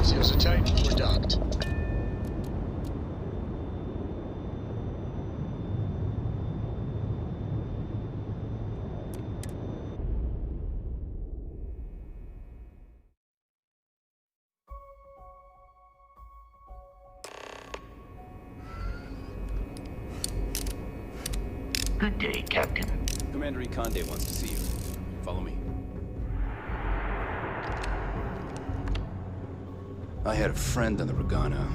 Seals are tight. We're docked. Good day, Captain. Commander Conde wants to see you. Follow me. I had a friend on the Regana.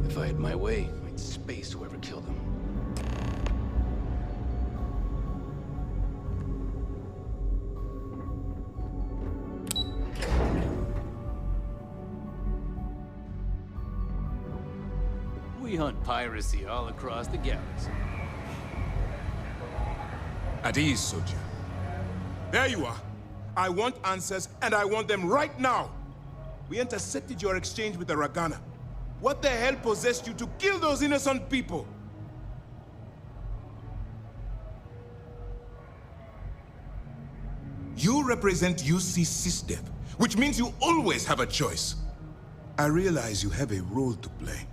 If I had my way, I'd space whoever killed him. We hunt piracy all across the galaxy. At ease, soldier. There you are. I want answers, and I want them right now. We intercepted your exchange with the Ragana. What the hell possessed you to kill those innocent people? You represent UC SysDev, which means you always have a choice. I realize you have a role to play,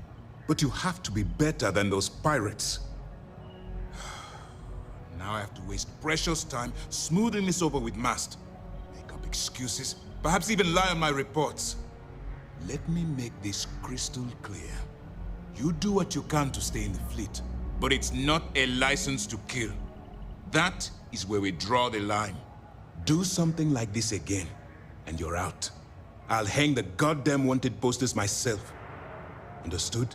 but you have to be better than those pirates. Now I have to waste precious time smoothing this over with Mast. Make up excuses, perhaps even lie on my reports. Let me make this crystal clear. You do what you can to stay in the fleet, but it's not a license to kill. That is where we draw the line. Do something like this again, and you're out. I'll hang the goddamn wanted posters myself. Understood?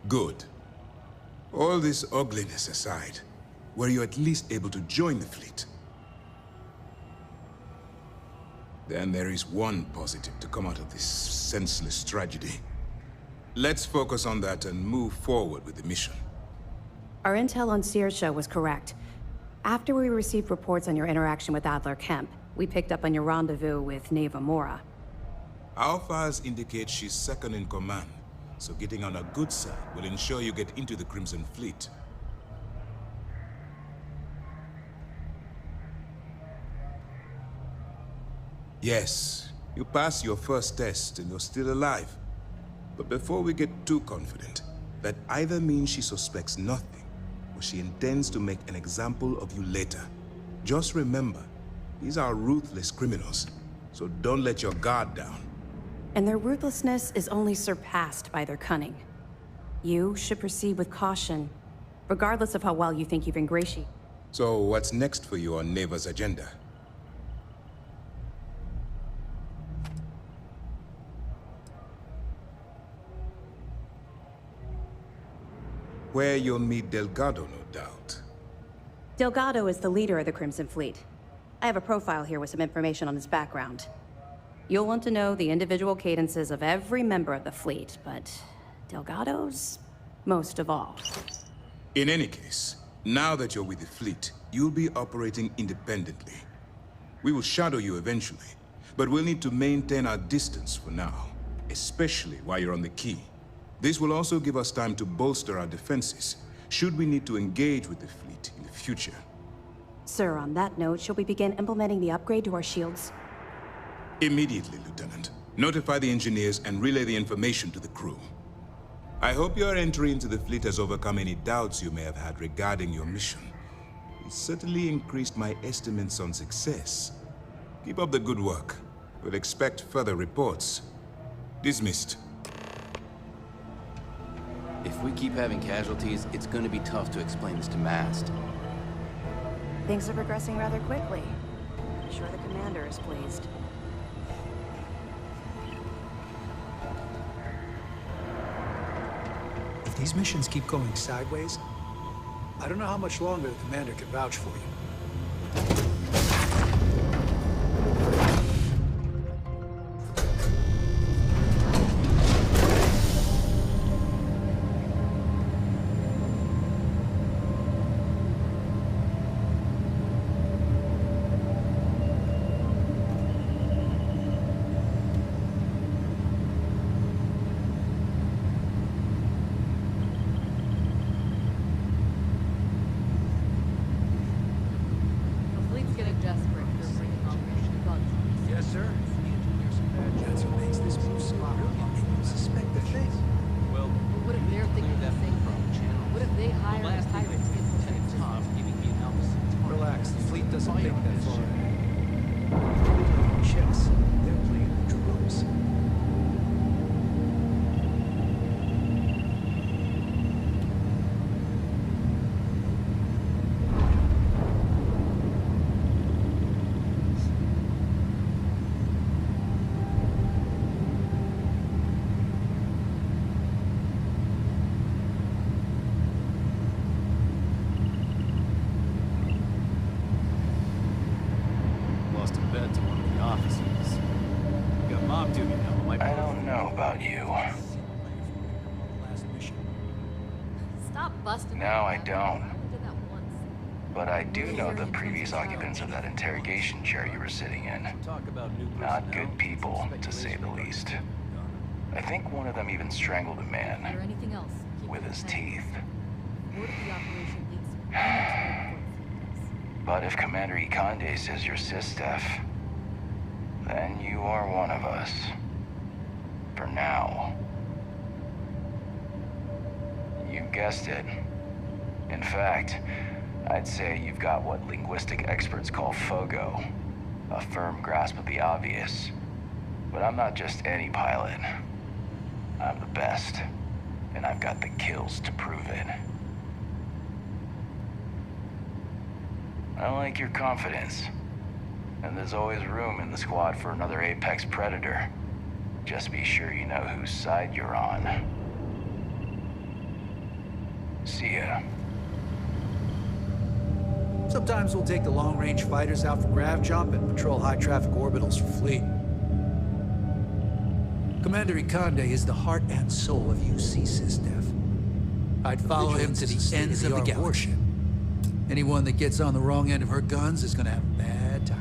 Good. All this ugliness aside, were you at least able to join the fleet? Then there is one positive to come out of this senseless tragedy. Let's focus on that and move forward with the mission. Our intel on Saoirse was correct. After we received reports on your interaction with Adler Kemp, we picked up on your rendezvous with Neva Mora. Our files indicate she's second in command, so getting on a good side will ensure you get into the Crimson Fleet. Yes, you passed your first test and you're still alive. But before we get too confident, that either means she suspects nothing, or she intends to make an example of you later. Just remember, these are ruthless criminals, so don't let your guard down. And their ruthlessness is only surpassed by their cunning. You should proceed with caution, regardless of how well you think you've ingratiated. So what's next for you on Neva's agenda? Where you'll meet Delgado, no doubt. Delgado is the leader of the Crimson Fleet. I have a profile here with some information on his background. You'll want to know the individual cadences of every member of the fleet, but Delgado's most of all. In any case, now that you're with the fleet, you'll be operating independently. We will shadow you eventually, but we'll need to maintain our distance for now, especially while you're on the Key. This will also give us time to bolster our defenses, should we need to engage with the fleet in the future. Sir, on that note, shall we begin implementing the upgrade to our shields? Immediately, Lieutenant. Notify the engineers and relay the information to the crew. I hope your entry into the fleet has overcome any doubts you may have had regarding your mission. It certainly increased my estimates on success. Keep up the good work. We'll expect further reports. Dismissed. If we keep having casualties, it's gonna be tough to explain this to Mast. Things are progressing rather quickly. I'm sure the commander is pleased. If these missions keep going sideways, I don't know how much longer the commander can vouch for you. doesn't think that far ahead. Chess. They're playing the drums. Lost a bet to one of the officers. Got mob duty now. I don't know about you. Last mission. Stop busting. No, I don't. I only did that once. But I do know the previous occupants of that interrogation chair you were sitting in. Talk about new Not personnel. good people, to say the least. I think one of them even strangled a Or man anything else. Keep with it his dependent. teeth. Word of the operation leaks. We need to know before the fleet does. But if Commander Ikonde says you're Sys-Def, then you are one of us. For now. You guessed it. In fact, I'd say you've got what linguistic experts call FOGO, a firm grasp of the obvious. But I'm not just any pilot. I'm the best, and I've got the kills to prove it. I like your confidence. And there's always room in the squad for another apex predator. Just be sure you know whose side you're on. See ya. Sometimes we'll take the long-range fighters out for grav jump and patrol high-traffic orbitals for fleet. Commander Ikonde is the heart and soul of UC Sys-Def. I'd follow him to the ends of the galaxy. Anyone that gets on the wrong end of her guns is gonna have a bad time.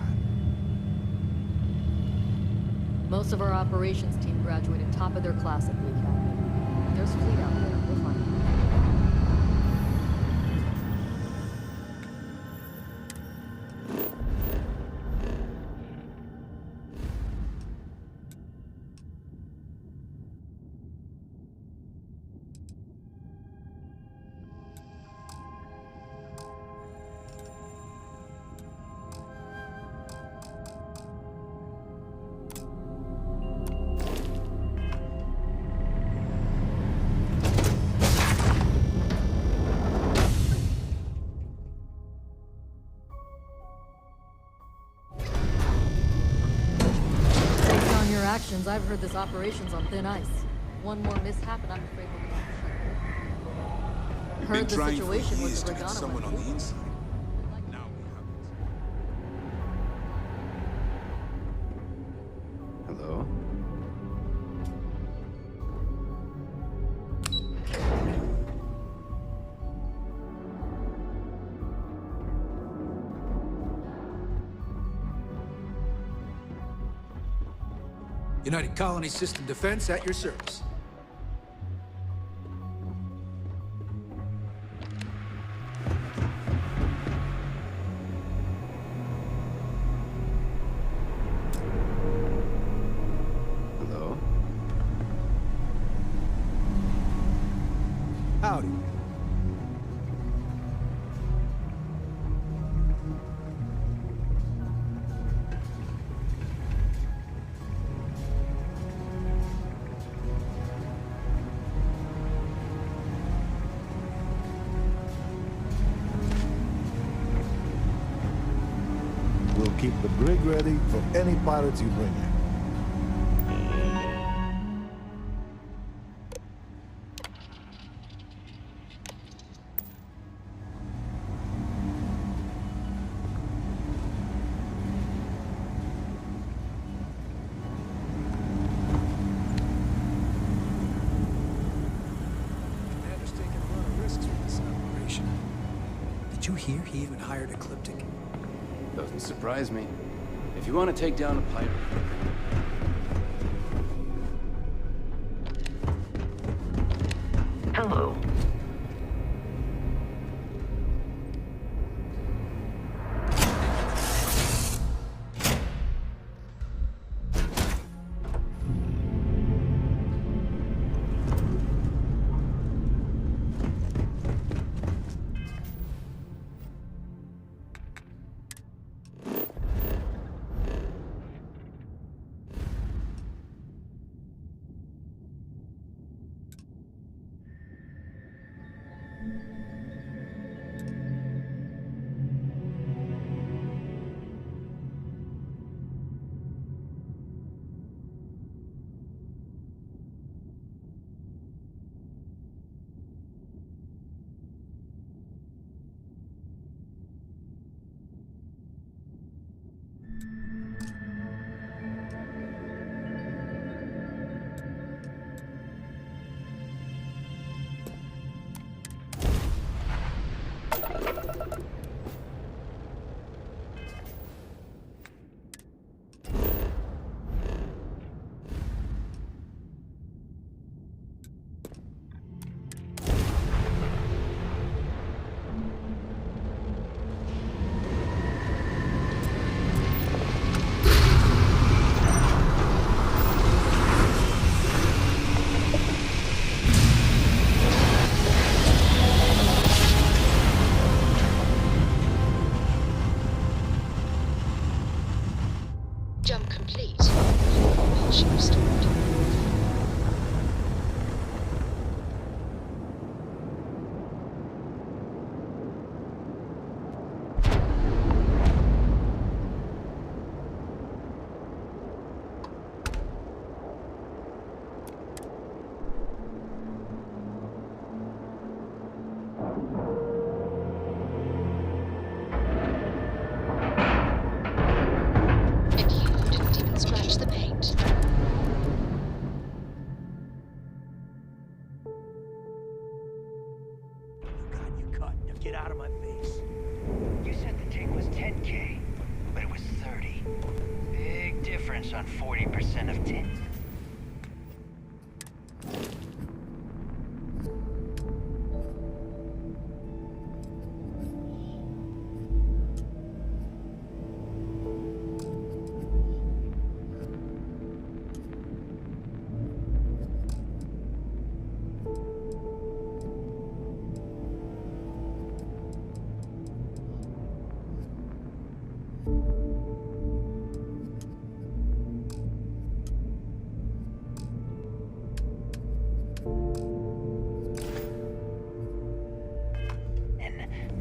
Most of our operations team graduated top of their class at the academy. There's fleet out there. We'll find them. Based on your actions, I've heard this operation's on thin ice. One more mishap and I'm afraid we'll be We've Heard been the trying for situation years with the to get Regana someone one. on the inside. Now we have it. Hello? United Colony System Defense at your service. Hello? Howdy. We'll keep the brig ready for any pilots you bring in. Commander's taking a lot of risks with this operation. Did you hear he even hired Ecliptic? Doesn't surprise me. If you want to take down a pirate... Hello. Jump complete. Propulsion restored. And you didn't even scratch the paint. God, you cut. Now get out of my face. You said the take was 10K, but it was 30. Big difference on 40% of 10.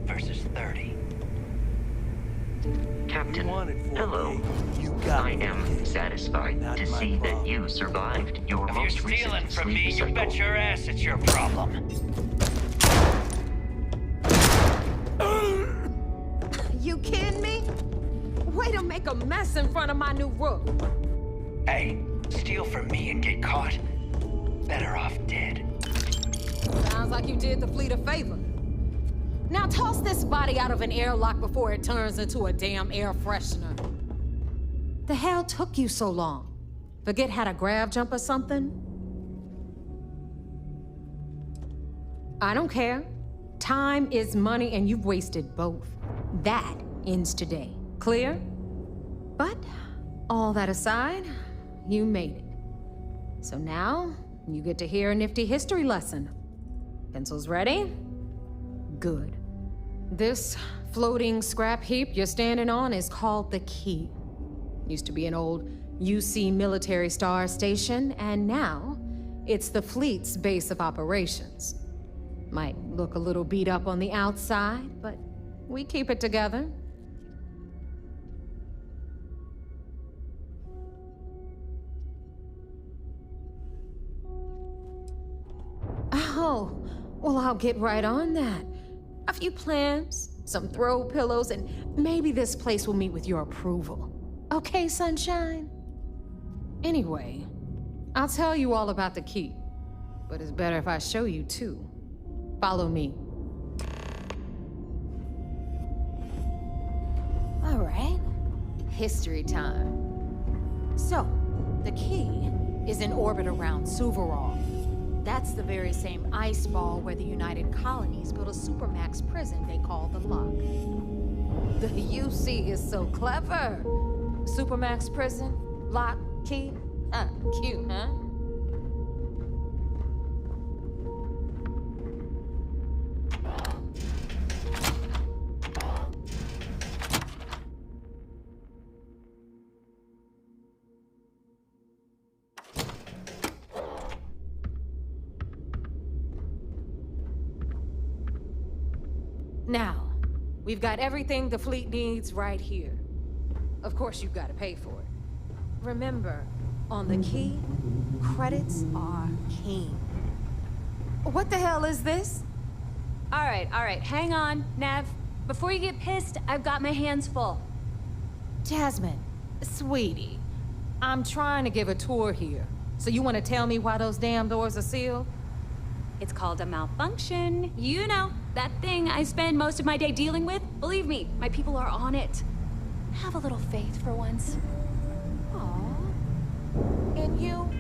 Versus 30. You wanted 48. Hello. You got I am 48. satisfied Not to my see that problem. you survived your If you're most stealing recent from sleep me, you cycle. bet your ass it's your problem. You kidding me? Way to make a mess in front of my new roof. Hey, steal from me and get caught. Better off dead. Sounds like you did the fleet a favor. Now toss this body out of an airlock before it turns into a damn air freshener. The hell took you so long? Forget how to grav jump or something? I don't care. Time is money and you've wasted both. That ends today. Clear? But all that aside, you made it. So now, you get to hear a nifty history lesson. Pencils ready? Good. This floating scrap heap you're standing on is called the Key. Used to be an old UC military star station, and now it's the fleet's base of operations. Might look a little beat up on the outside, but we keep it together. Oh, well, I'll get right on that. A few plans, some throw pillows, and maybe this place will meet with your approval. Okay, sunshine? Anyway, I'll tell you all about the Key, but it's better if I show you too. Follow me. All right, history time. So, the Key is in orbit around Suvorov. That's the very same ice ball where the United Colonies built a supermax prison they call the Lock. The UC is so clever. Supermax prison, lock, key. Cute, huh? Now, we've got everything the fleet needs right here. Of course, you've got to pay for it. Remember, on the key, credits are king. What the hell is this? All right, hang on, Nev. Before you get pissed, I've got my hands full. Jasmine, sweetie, I'm trying to give a tour here. So you want to tell me why those damn doors are sealed? It's called a malfunction. You know, that thing I spend most of my day dealing with. Believe me, my people are on it. Have a little faith for once. Aw. And you?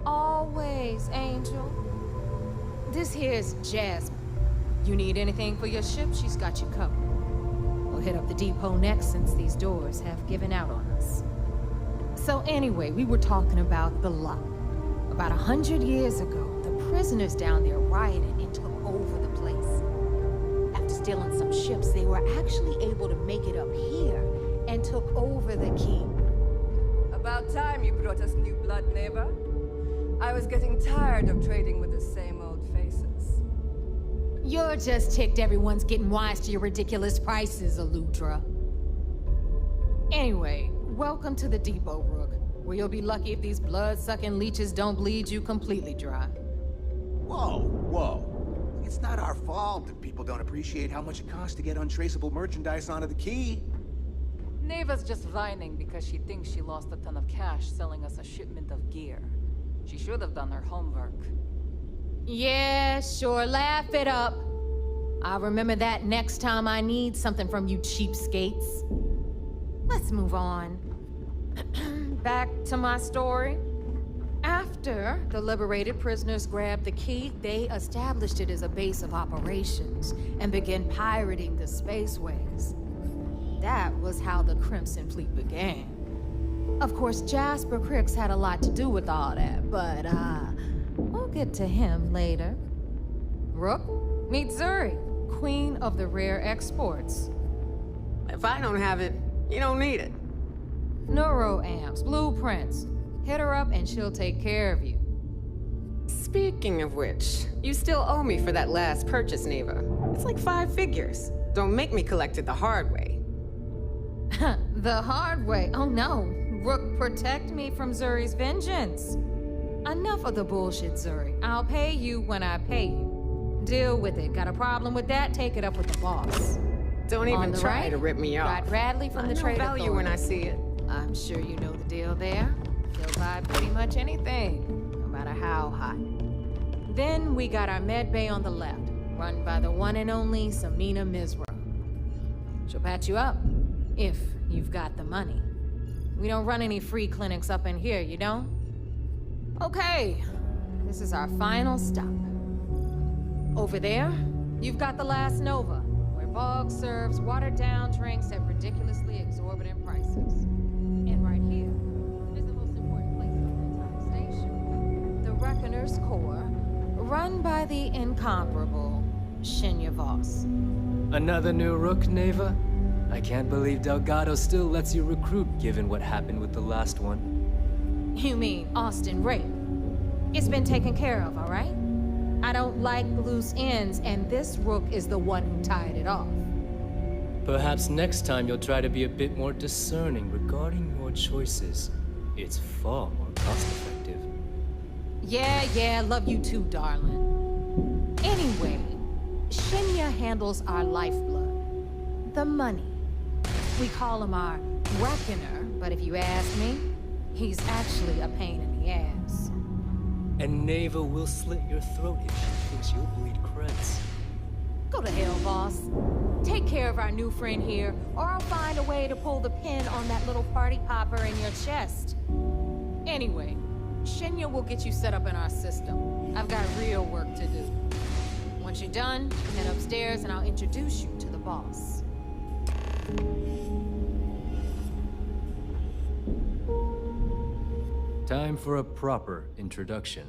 Always, Angel. This here's Jasmine. You need anything for your ship, she's got you covered. We'll hit up the depot next since these doors have given out on us. So anyway, we were talking about the lot. About 100 years ago, the prisoners down there rioted and took over the place. After stealing some ships, they were actually able to make it up here and took over the key. About time you brought us new blood, neighbor. I was getting tired of trading with the same old faces. You're just ticked everyone's getting wise to your ridiculous prices, Aludra. Anyway, welcome to the depot, Rook, where you'll be lucky if these blood-sucking leeches don't bleed you completely dry. Whoa. It's not our fault that people don't appreciate how much it costs to get untraceable merchandise onto the key. Neva's just whining because she thinks she lost a ton of cash selling us a shipment of gear. She should have done her homework. Yeah, sure, laugh it up. I'll remember that next time I need something from you cheapskates. Let's move on. Back to my story. After the liberated prisoners grabbed the key, they established it as a base of operations and began pirating the spaceways. That was how the Crimson Fleet began. Of course, Jasper Cricks had a lot to do with all that, but, we'll get to him later. Rook, meet Zuri, queen of the rare exports. If I don't have it, you don't need it. Neuroamps, blueprints. Hit her up and she'll take care of you. Speaking of which, you still owe me for that last purchase, Neva. It's like 5 figures. Don't make me collect it the hard way. The hard way? Oh no. Rook, protect me from Zuri's vengeance. Enough of the bullshit, Zuri. I'll pay you when I pay you. Deal with it. Got a problem with that? Take it up with the boss. Don't even try to rip me off. Got Bradley from the trade authority. Value when I see it. I'm sure you know the deal there. He'll buy pretty much anything, no matter how hot. Then we got our med bay on the left, run by the one and only Samina Mizra. She'll patch you up, if you've got the money. We don't run any free clinics up in here, you don't? Okay, this is our final stop. Over there, you've got the last Nova, where Bog serves watered-down drinks at ridiculously exorbitant prices. And right here is the most important place in the entire station. The Reckoner's Core, run by the incomparable Shinya Voss. Another new rook, Neva? I can't believe Delgado still lets you recruit, given what happened with the last one. You mean Austin Rape? It's been taken care of, all right? I don't like loose ends, and this rook is the one who tied it off. Perhaps next time you'll try to be a bit more discerning regarding your choices. It's far more cost-effective. Yeah, love you too, darling. Anyway, Shinya handles our lifeblood. The money. We call him our reckoner, but if you ask me, he's actually a pain in the ass. And Neva will slit your throat if she thinks you'll bleed creds. Go to hell, boss. Take care of our new friend here, or I'll find a way to pull the pin on that little party popper in your chest. Anyway, Shinya will get you set up in our system. I've got real work to do. Once you're done, head upstairs and I'll introduce you to the boss. Time for a proper introduction.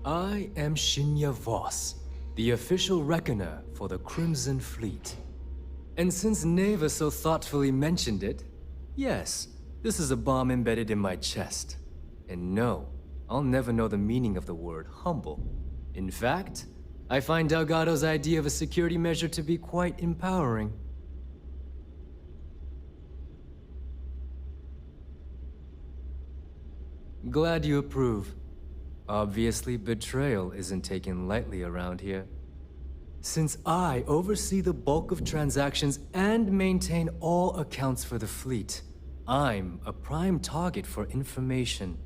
I am Shinya Voss, the official reckoner for the Crimson Fleet. And since Neva so thoughtfully mentioned it, yes, this is a bomb embedded in my chest. And no, I'll never know the meaning of the word humble. In fact, I find Delgado's idea of a security measure to be quite empowering. Glad you approve. Obviously, betrayal isn't taken lightly around here. Since I oversee the bulk of transactions and maintain all accounts for the fleet, I'm a prime target for information.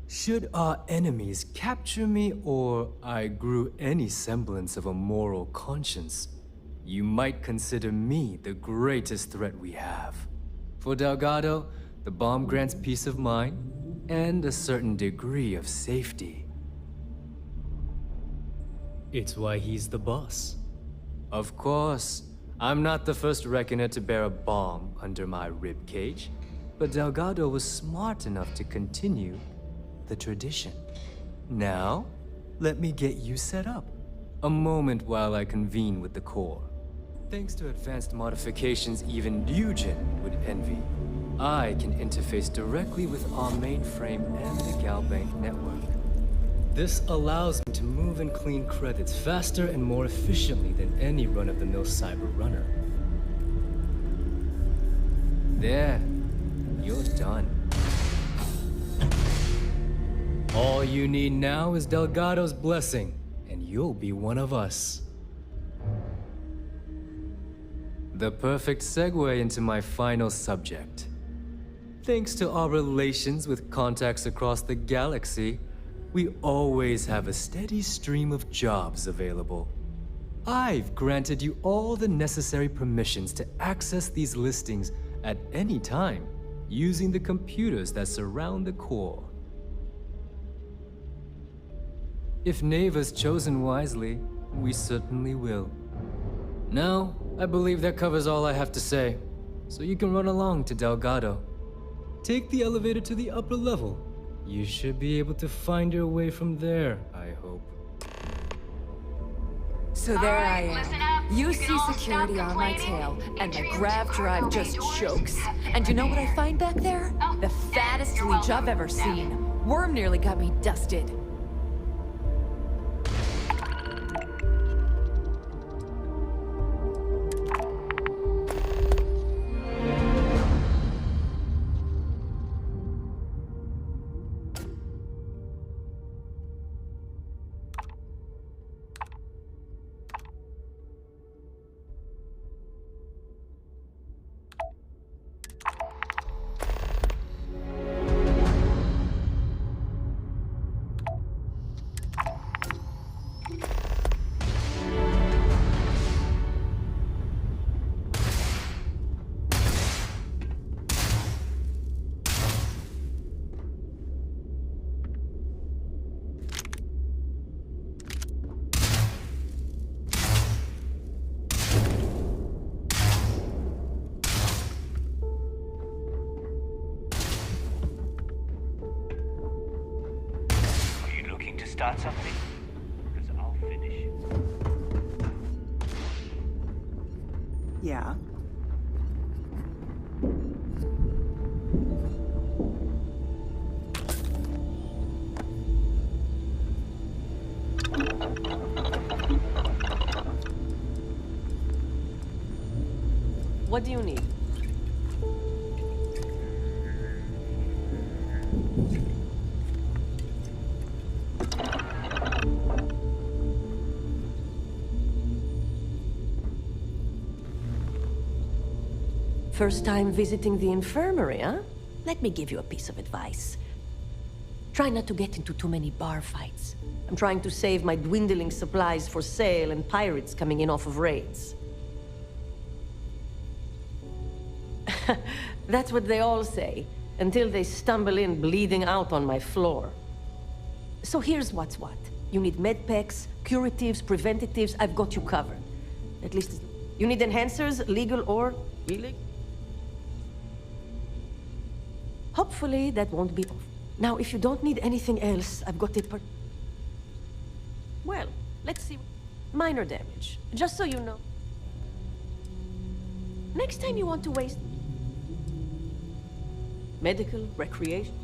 Should our enemies capture me or I grew any semblance of a moral conscience, you might consider me the greatest threat we have. For Delgado, the bomb grants peace of mind and a certain degree of safety. It's why he's the boss. Of course, I'm not the first reckoner to bear a bomb under my ribcage, but Delgado was smart enough to continue the tradition. Now, let me get you set up. A moment while I convene with the core. Thanks to advanced modifications even Eugen would envy, I can interface directly with our mainframe and the Galbank network. This allows me to move and clean credits faster and more efficiently than any run-of-the-mill cyber runner. There, you're done. All you need now is Delgado's blessing, and you'll be one of us. The perfect segue into my final subject. Thanks to our relations with contacts across the galaxy, we always have a steady stream of jobs available. I've granted you all the necessary permissions to access these listings at any time, using the computers that surround the core. If Neva's chosen wisely, we certainly will. Now, I believe that covers all I have to say, so you can run along to Delgado. Take the elevator to the upper level. You should be able to find your way from there, I hope. So there I am. You see security on my tail, and my grav drive just chokes. And you know what I find back there? The fattest leech I've ever seen. Worm nearly got me dusted. Start something? Yeah? What do you need? First time visiting the infirmary, huh? Let me give you a piece of advice. Try not to get into too many bar fights. I'm trying to save my dwindling supplies for sale and pirates coming in off of raids. That's what they all say, until they stumble in bleeding out on my floor. So here's what's what. You need medpacks, curatives, preventatives, I've got you covered. At least, you need enhancers, legal or illegal? Hopefully that won't be off. Now, if you don't need anything else, I've got it well, let's see. Minor damage, just so you know. Next time you want to waste... medical, recreation...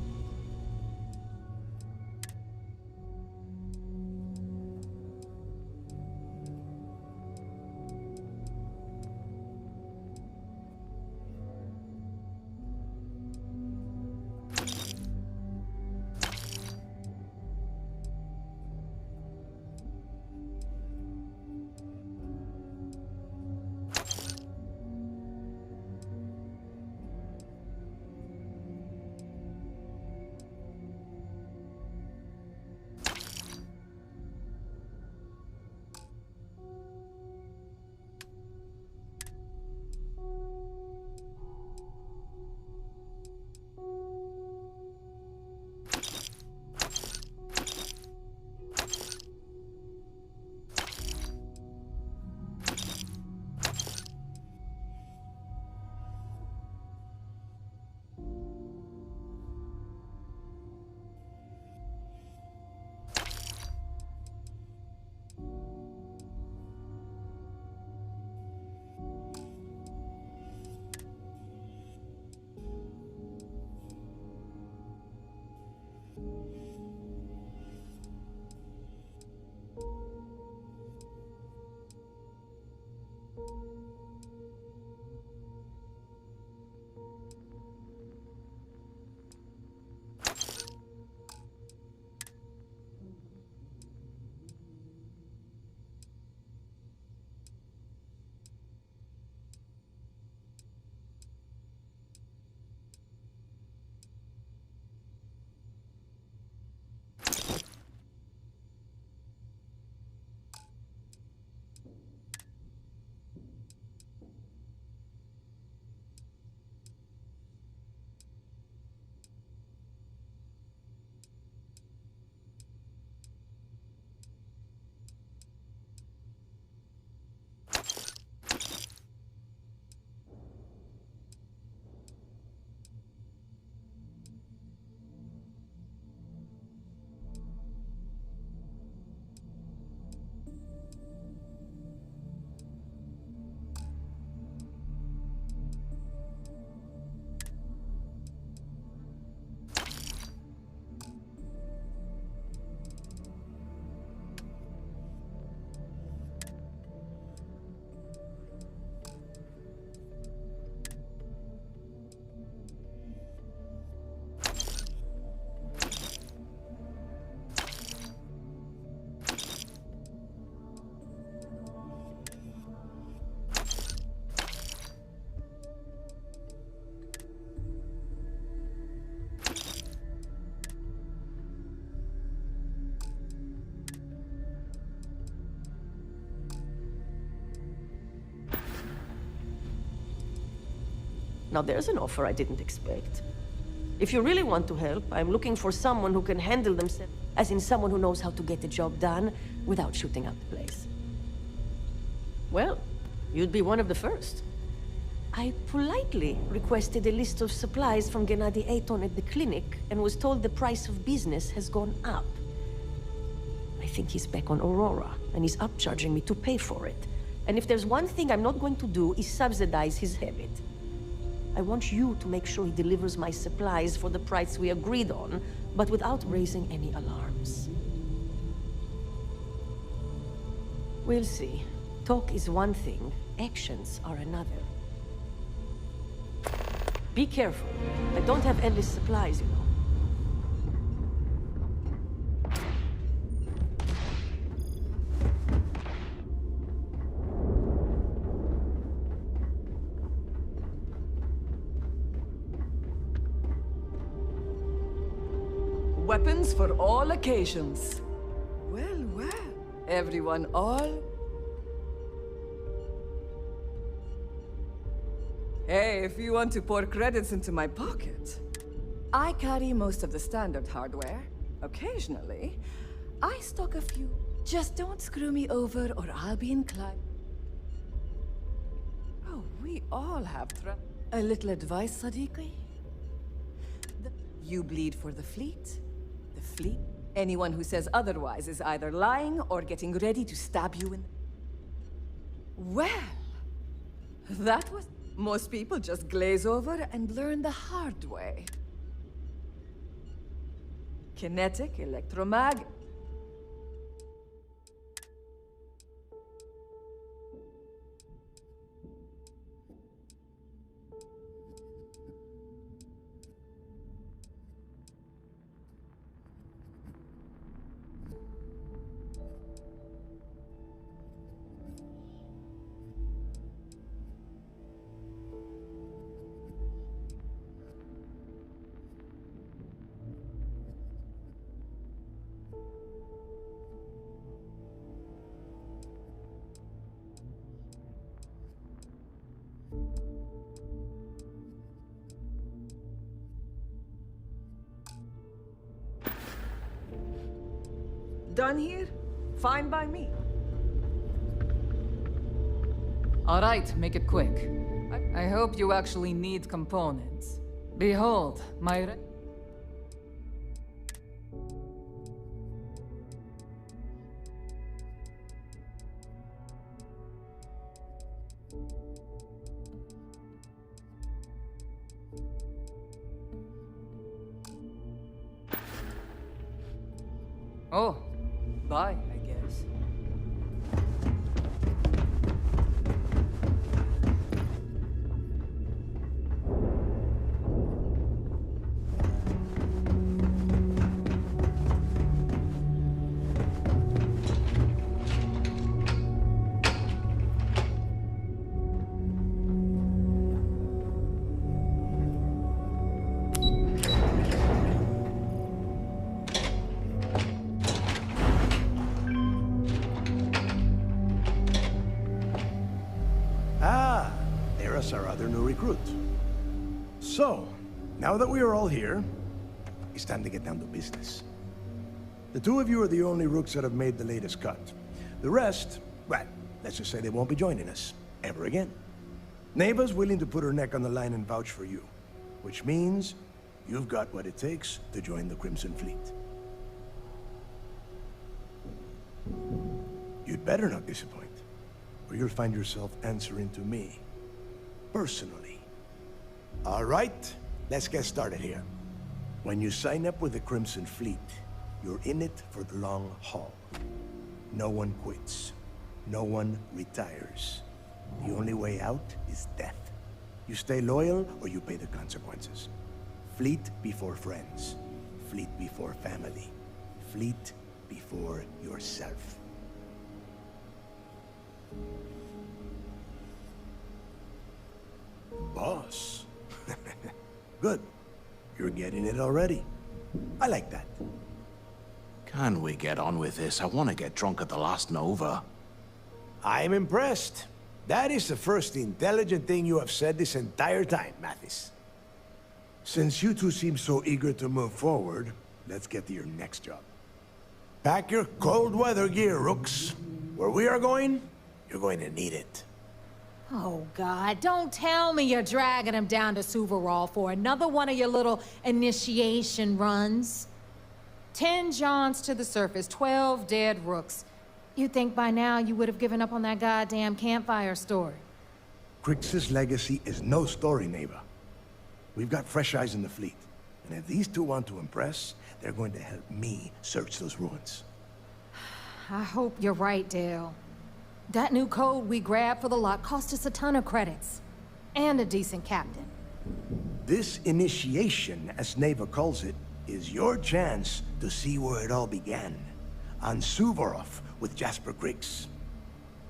Now there's an offer I didn't expect. If you really want to help, I'm looking for someone who can handle themselves, as in someone who knows how to get the job done without shooting up the place. Well, you'd be one of the first. I politely requested a list of supplies from Gennady Aton at the clinic and was told the price of business has gone up. I think he's back on Aurora, and he's upcharging me to pay for it. And if there's one thing I'm not going to do is subsidize his habit. I want you to make sure he delivers my supplies for the price we agreed on, but without raising any alarms. We'll see. Talk is one thing, actions are another. Be careful. I don't have endless supplies, you know. Weapons for all occasions. Well, well. Everyone all... Hey, if you want to pour credits into my pocket, I carry most of the standard hardware. Occasionally, I stock a few. Just don't screw me over or I'll be inclined. Oh, we all have a little advice, Sadiqi? You bleed for the fleet. The fleet? Anyone who says otherwise is either lying or getting ready to stab you in... Well, that was... Most people just glaze over and learn the hard way. Kinetic, electromag... Done here? Fine by me. All right, make it quick. I hope you actually need components. Behold, my... Oh, bye, I guess. Our other new recruit. So, now that we are all here, it's time to get down to business. The two of you are the only rooks that have made the latest cut. The rest, well, let's just say they won't be joining us ever again. Neva's willing to put her neck on the line and vouch for you, which means you've got what it takes to join the Crimson Fleet. You'd better not disappoint, or you'll find yourself answering to me. Personally. All right, let's get started here. When you sign up with the Crimson Fleet, you're in it for the long haul. No one quits. No one retires. The only way out is death. You stay loyal or you pay the consequences. Fleet before friends. Fleet before family. Fleet before yourself. Boss. Good. You're getting it already. I like that. Can we get on with this? I want to get drunk at the last Nova. I'm impressed. That is the first intelligent thing you have said this entire time, Mathis. Since you two seem so eager to move forward, let's get to your next job. Pack your cold weather gear, Rooks. Where we are going, you're going to need it. Oh, God, don't tell me you're dragging him down to Suvorov for another one of your little initiation runs. 10 Johns to the surface, 12 dead Rooks. You'd think by now you would have given up on that goddamn campfire story. Crix's legacy is no story, Neva. We've got fresh eyes in the fleet. And if these two want to impress, they're going to help me search those ruins. I hope you're right, Dale. That new code we grabbed for the lot cost us a ton of credits. And a decent captain. This initiation, as Neva calls it, is your chance to see where it all began. On Suvorov with Jasper Crix.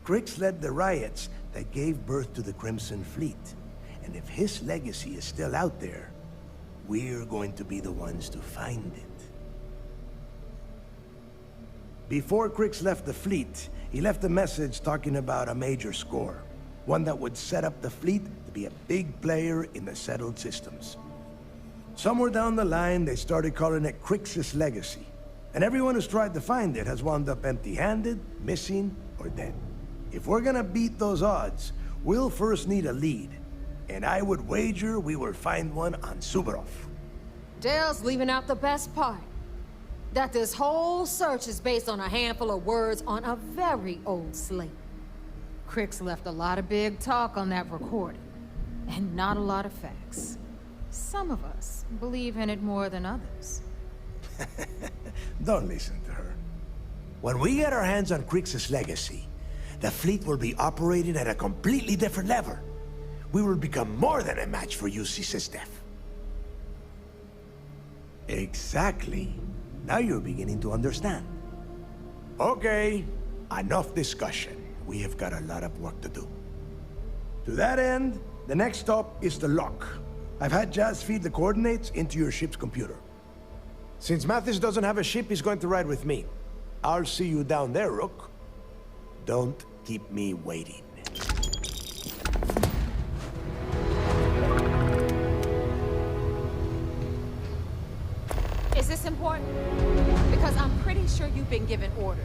Crix led the riots that gave birth to the Crimson Fleet. And if his legacy is still out there, we're going to be the ones to find it. Before Crix left the fleet, he left a message talking about a major score. One that would set up the fleet to be a big player in the settled systems. Somewhere down the line, they started calling it Crix's legacy. And everyone who's tried to find it has wound up empty-handed, missing, or dead. If we're gonna beat those odds, we'll first need a lead. And I would wager we will find one on Suvorov. Dale's leaving out the best part. That this whole search is based on a handful of words on a very old slate. Crix left a lot of big talk on that recording, and not a lot of facts. Some of us believe in it more than others. Don't listen to her. When we get our hands on Crix's legacy, the fleet will be operating at a completely different level. We will become more than a match for UC Systef. Exactly. Now you're beginning to understand. Okay, enough discussion. We have got a lot of work to do. To that end, the next stop is the lock. I've had Jazz feed the coordinates into your ship's computer. Since Mathis doesn't have a ship, he's going to ride with me. I'll see you down there, Rook. Don't keep me waiting. Is this important? Because I'm pretty sure you've been given orders.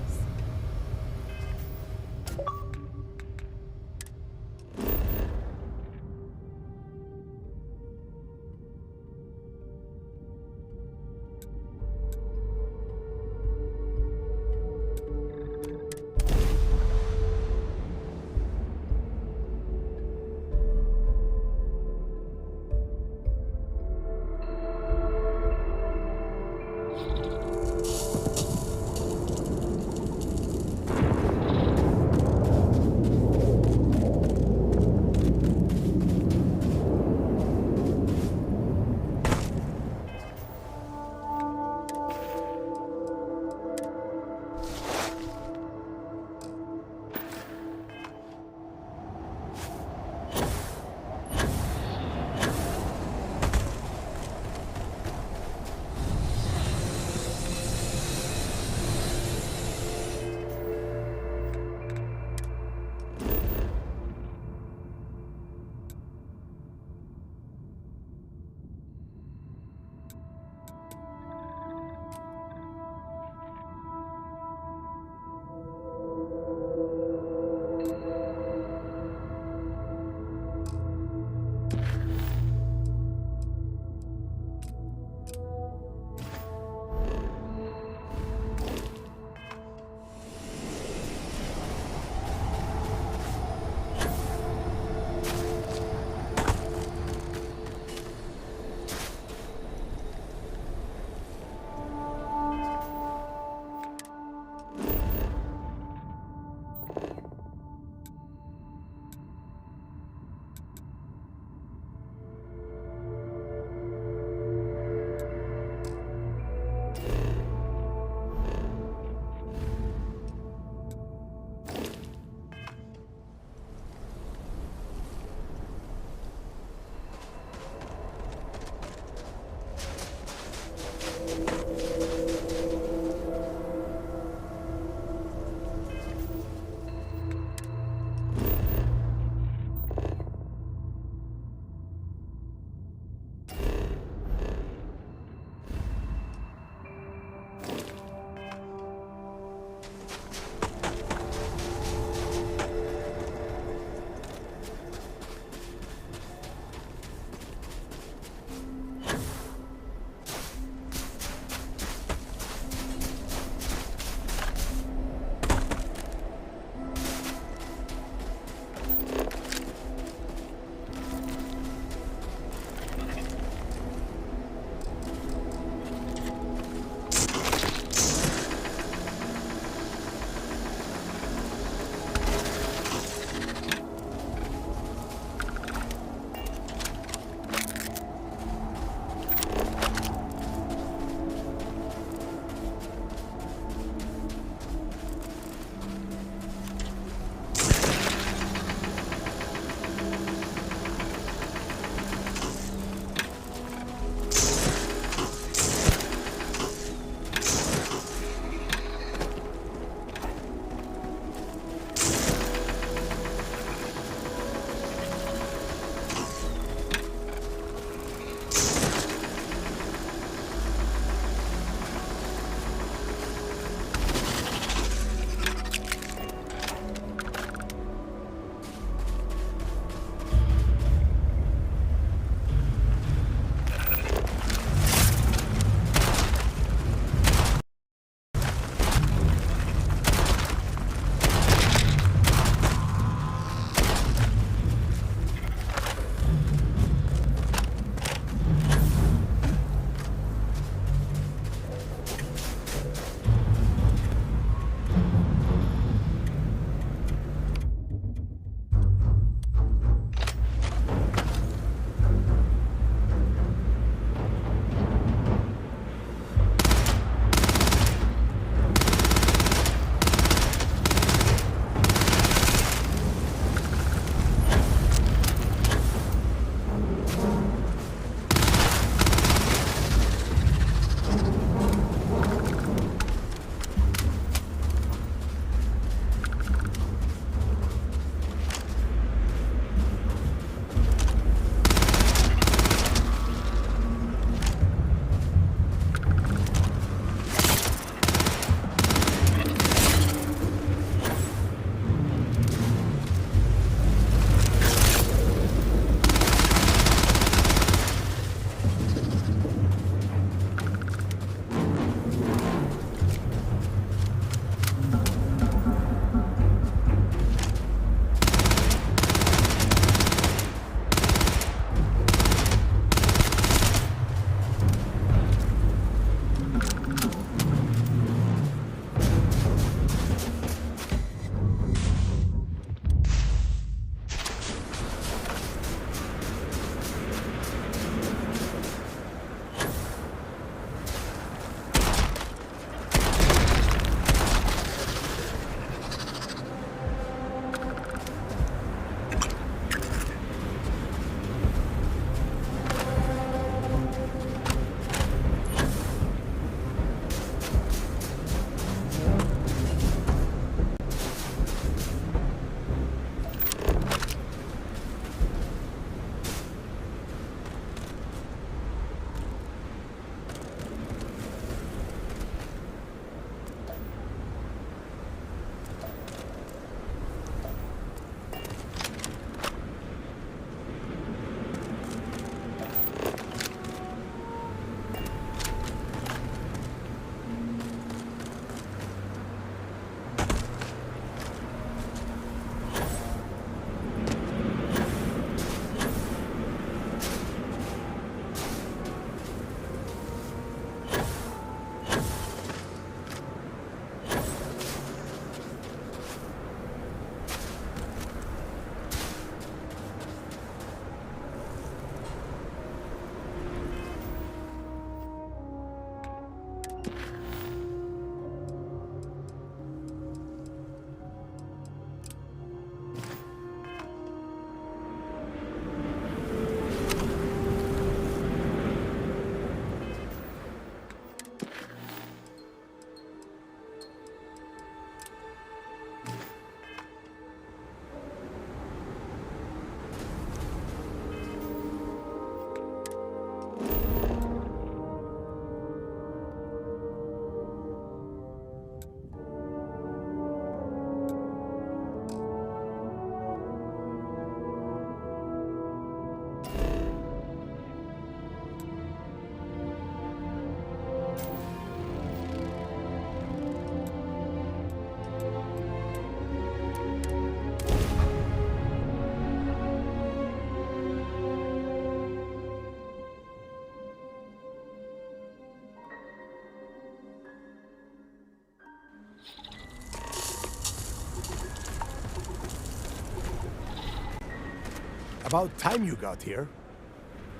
About time you got here.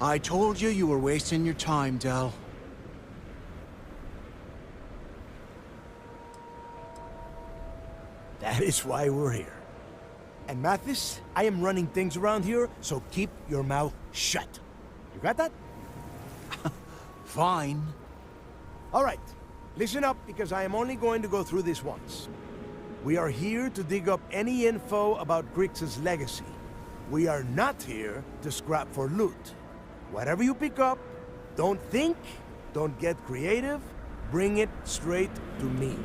I told you you were wasting your time, Del. That is why we're here. And Mathis, I am running things around here, so keep your mouth shut. You got that? Fine. All right, listen up, because I am only going to go through this once. We are here to dig up any info about Grix's legacy. We are not here to scrap for loot. Whatever you pick up, don't think, don't get creative, bring it straight to me.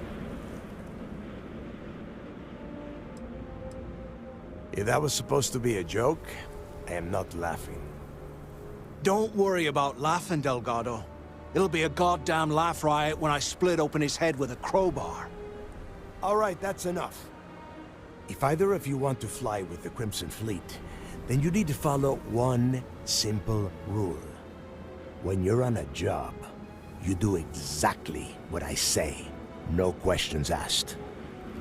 If that was supposed to be a joke, I am not laughing. Don't worry about laughing, Delgado. It'll be a goddamn laugh riot when I split open his head with a crowbar. All right, that's enough. If either of you want to fly with the Crimson Fleet, then you need to follow one simple rule. When you're on a job, you do exactly what I say. No questions asked.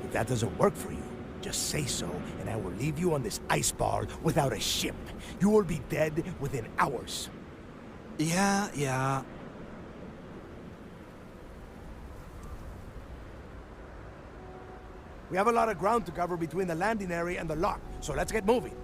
If that doesn't work for you, just say so, and I will leave you on this ice bar without a ship. You will be dead within hours. Yeah. We have a lot of ground to cover between the landing area and the lock, so let's get moving.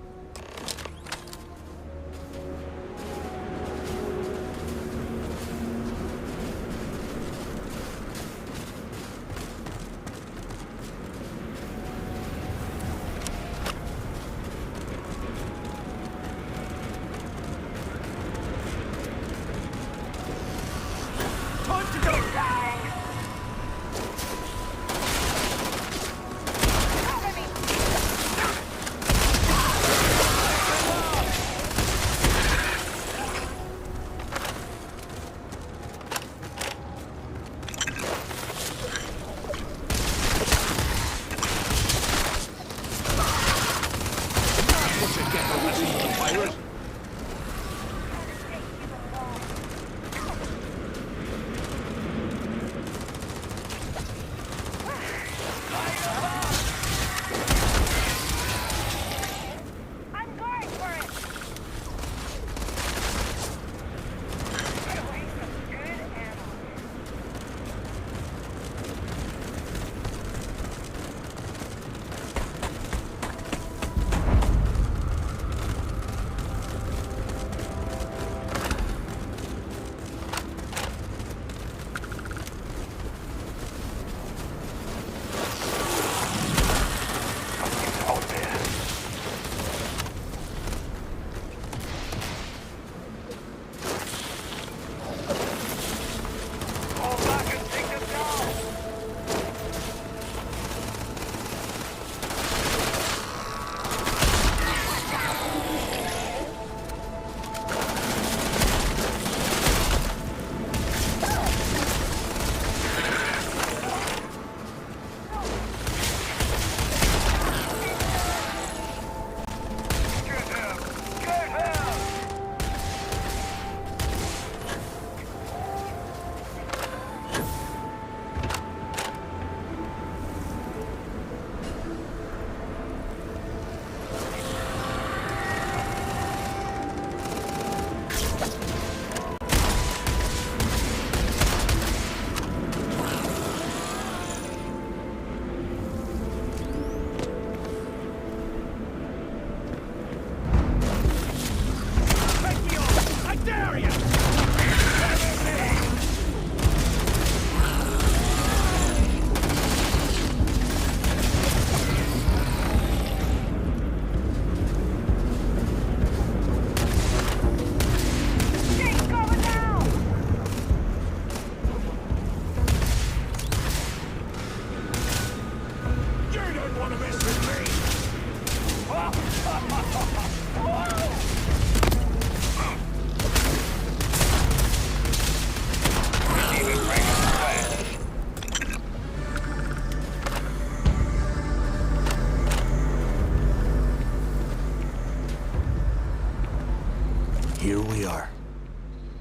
Here we are.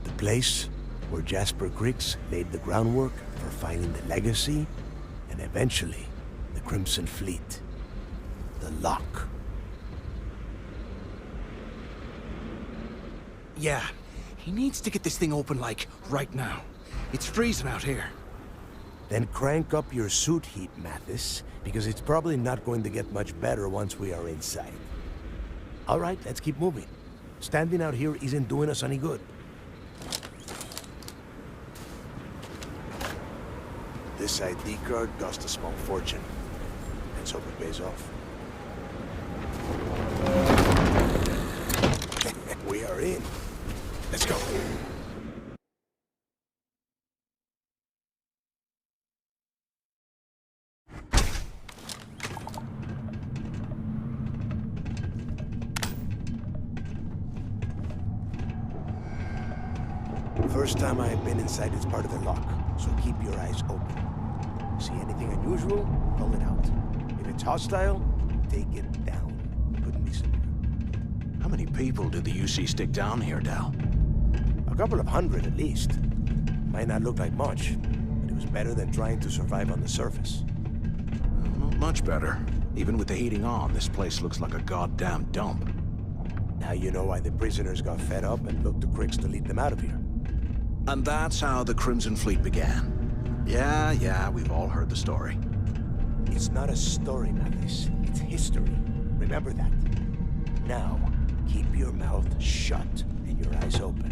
The place where Jasper Griggs laid the groundwork for finding the legacy and eventually the Crimson Fleet. The lock. Yeah. He needs to get this thing open, like, right now. It's freezing out here. Then crank up your suit heat, Mathis, because it's probably not going to get much better once we are inside. All right, let's keep moving. Standing out here isn't doing us any good. This ID card cost a small fortune. Let's hope it pays off. We are in. Let's go. First time I have been inside this part of the lock, so keep your eyes open. See anything unusual, pull it out. If it's hostile, take it down. Couldn't be simpler. How many people did the UC stick down here, Dal? A couple of hundred at least. Might not look like much, but it was better than trying to survive on the surface. Not much better. Even with the heating on, this place looks like a goddamn dump. Now you know why the prisoners got fed up and looked to Crix to lead them out of here. And that's how the Crimson Fleet began. Yeah, we've all heard the story. It's not a story, Mathis. It's history. Remember that. Now, keep your mouth shut and your eyes open.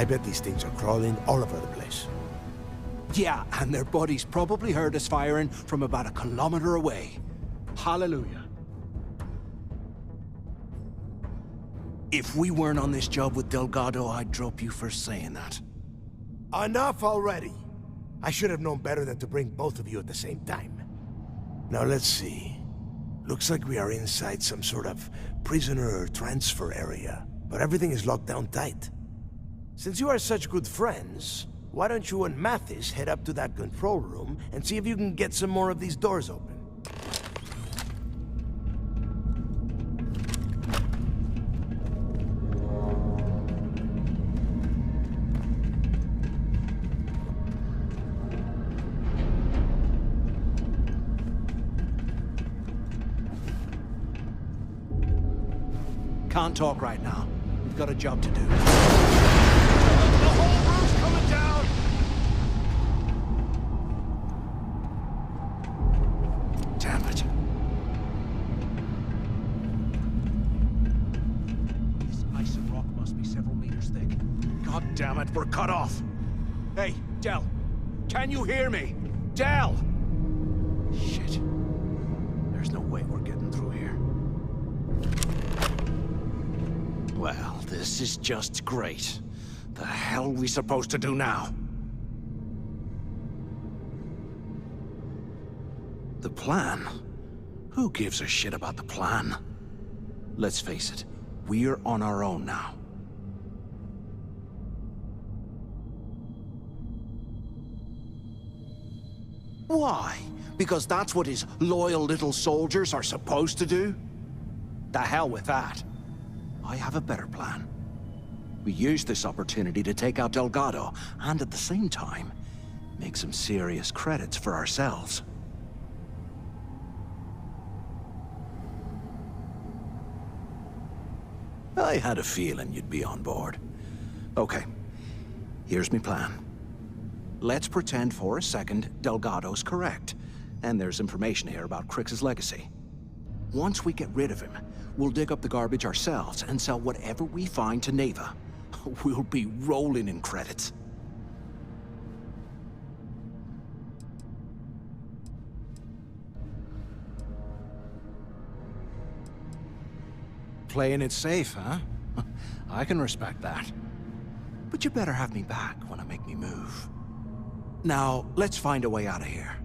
I bet these things are crawling all over the place. Yeah, and their buddies probably heard us firing from about 1 kilometer away. Hallelujah. If we weren't on this job with Delgado, I'd drop you for saying that. Enough already! I should have known better than to bring both of you at the same time. Now let's see. Looks like we are inside some sort of prisoner transfer area, but everything is locked down tight. Since you are such good friends, why don't you and Mathis head up to that control room and see if you can get some more of these doors open? Can't talk right now. We've got a job to do. The whole roof's coming down! Damn it. This ice and rock must be several meters thick. God damn it, we're cut off. Hey, Del. Can you hear me? Del! Shit. There's no way we're getting through here. Well, this is just great. The hell are we supposed to do now? The plan? Who gives a shit about the plan? Let's face it, we're on our own now. Why? Because that's what his loyal little soldiers are supposed to do? The hell with that. I have a better plan. We use this opportunity to take out Delgado, and at the same time, make some serious credits for ourselves. I had a feeling you'd be on board. Okay, here's my plan. Let's pretend for a second Delgado's correct, and there's information here about Crix's legacy. Once we get rid of him, we'll dig up the garbage ourselves and sell whatever we find to Neva. We'll be rolling in credits. Playing it safe, huh? I can respect that. But you better have me back when I make me move. Now, let's find a way out of here.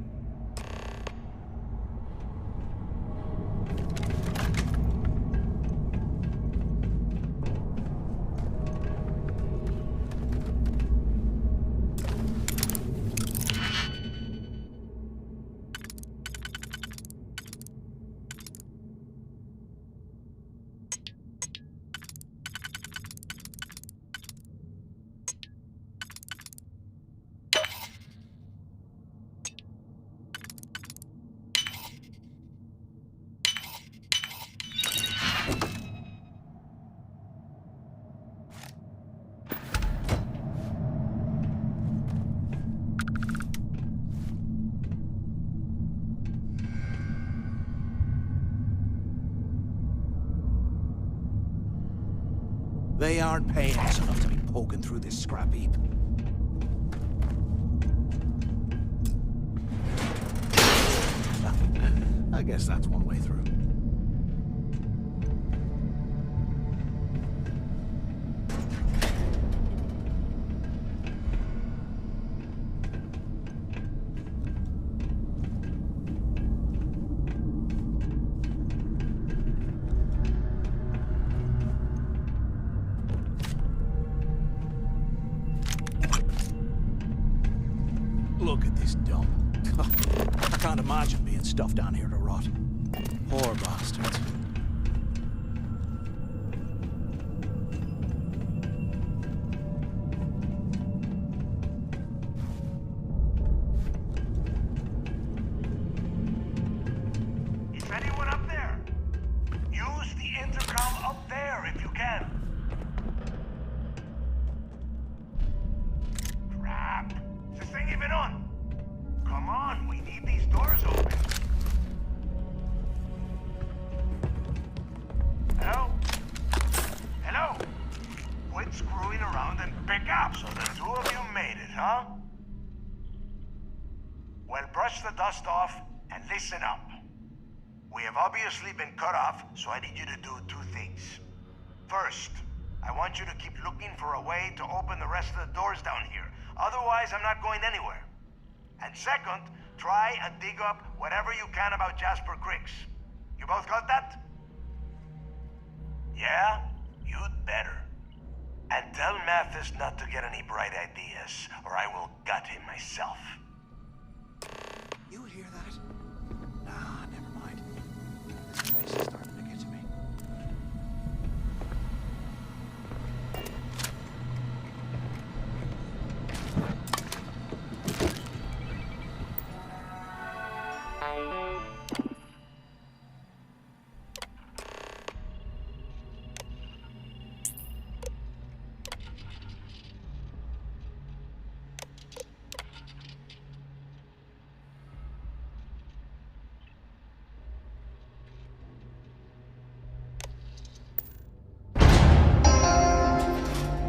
They aren't paying us enough to be poking through this scrap heap. I guess that's one way through. Look at this dump. I can't imagine being stuffed down here to rot. Poor bastards. Is anyone up there? Use the intercom up there if you can. Crap. Is this thing even on? Come on, we need these doors open. Well, brush the dust off and listen up. We have obviously been cut off, so I need you to do two things. First, I want you to keep looking for a way to open the rest of the doors down here. Otherwise, I'm not going anywhere. And second, try and dig up whatever you can about Jasper Cricks. You both got that? Yeah? You'd better. And tell Mathis not to get any bright ideas, or I will gut him myself. You hear that? Nah, never mind. This place is starting to get to me.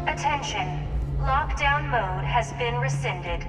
Attention. Lockdown mode has been rescinded.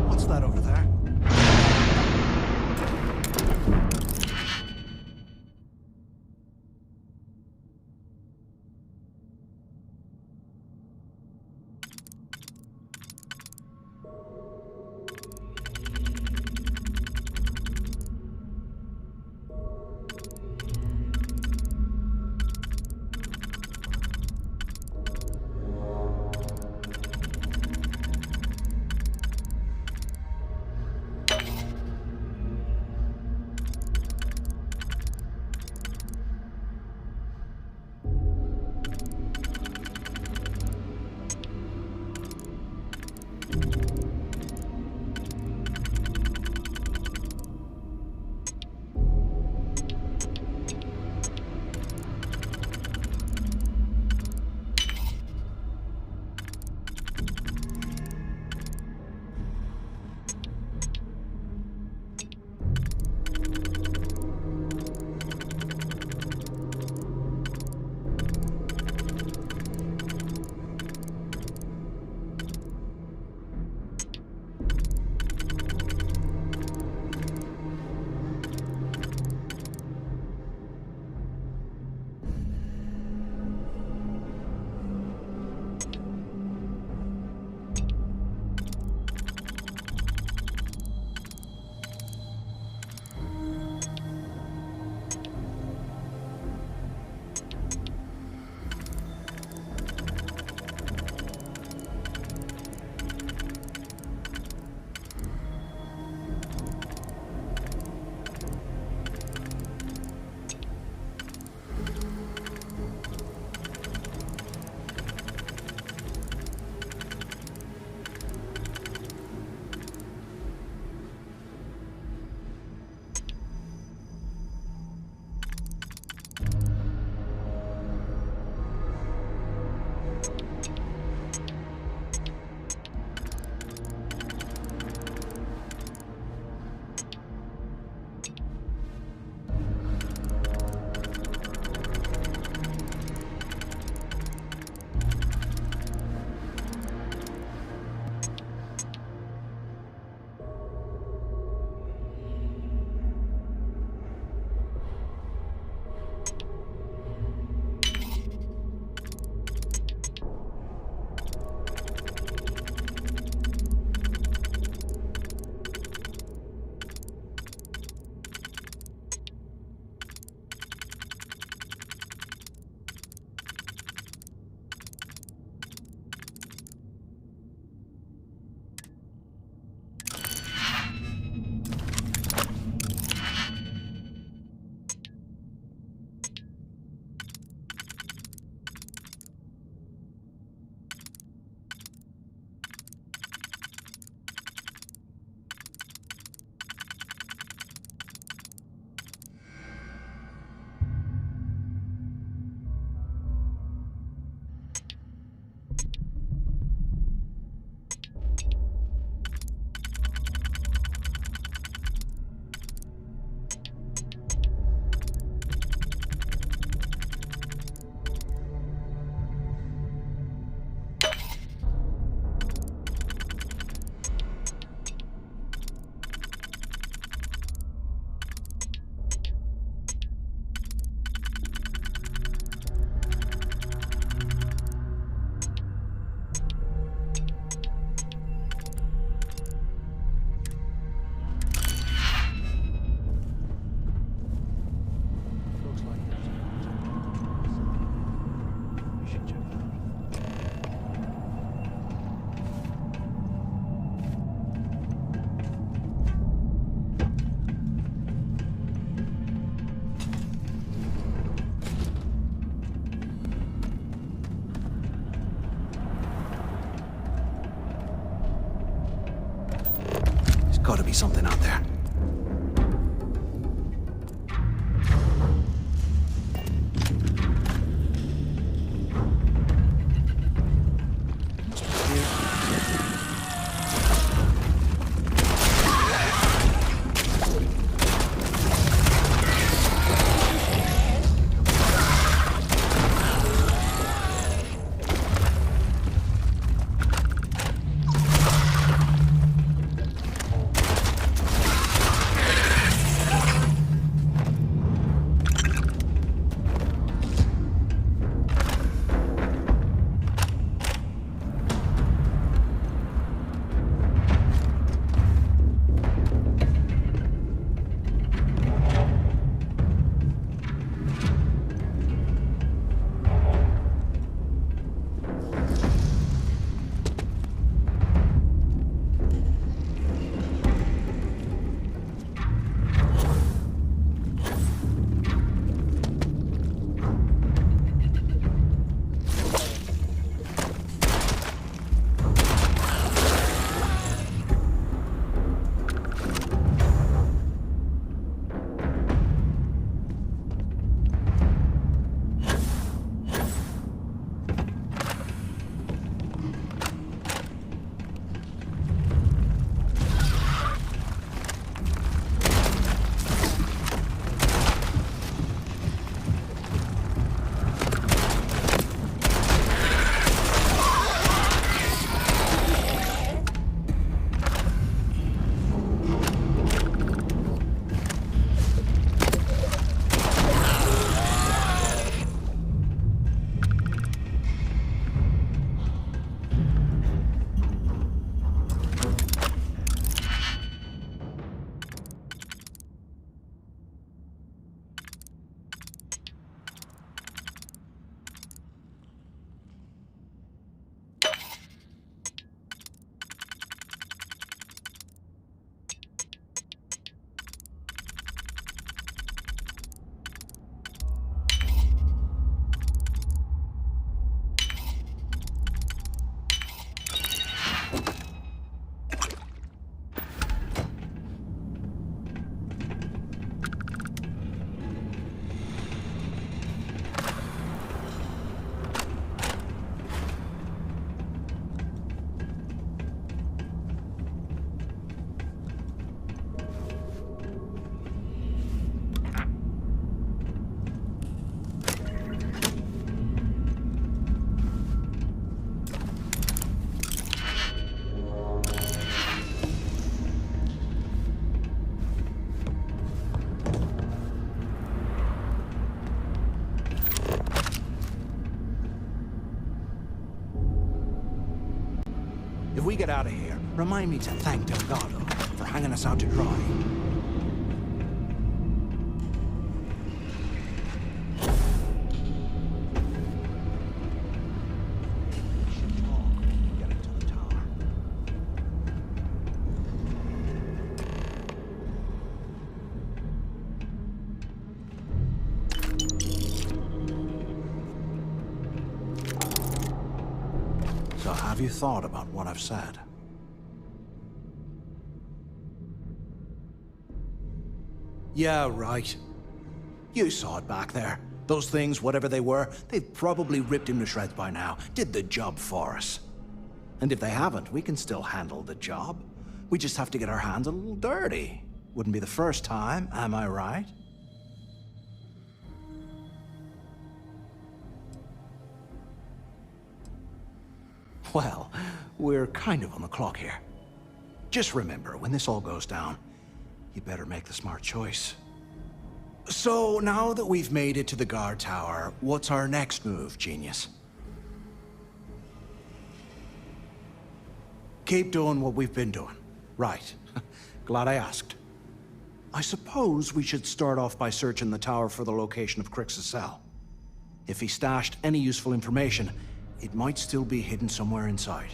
What's that over there? Gotta be something out there. If we get out of here, remind me to thank Delgado for hanging us out to dry. So have you thought about what I've said? Yeah, right. You saw it back there. Those things, whatever they were, they've probably ripped him to shreds by now. Did the job for us. And if they haven't, we can still handle the job. We just have to get our hands a little dirty. Wouldn't be the first time, am I right? Well, we're kind of on the clock here. Just remember, when this all goes down, you better make the smart choice. So, now that we've made it to the guard tower, what's our next move, genius? Keep doing what we've been doing. Right. Glad I asked. I suppose we should start off by searching the tower for the location of Crix's cell. If he stashed any useful information, it might still be hidden somewhere inside.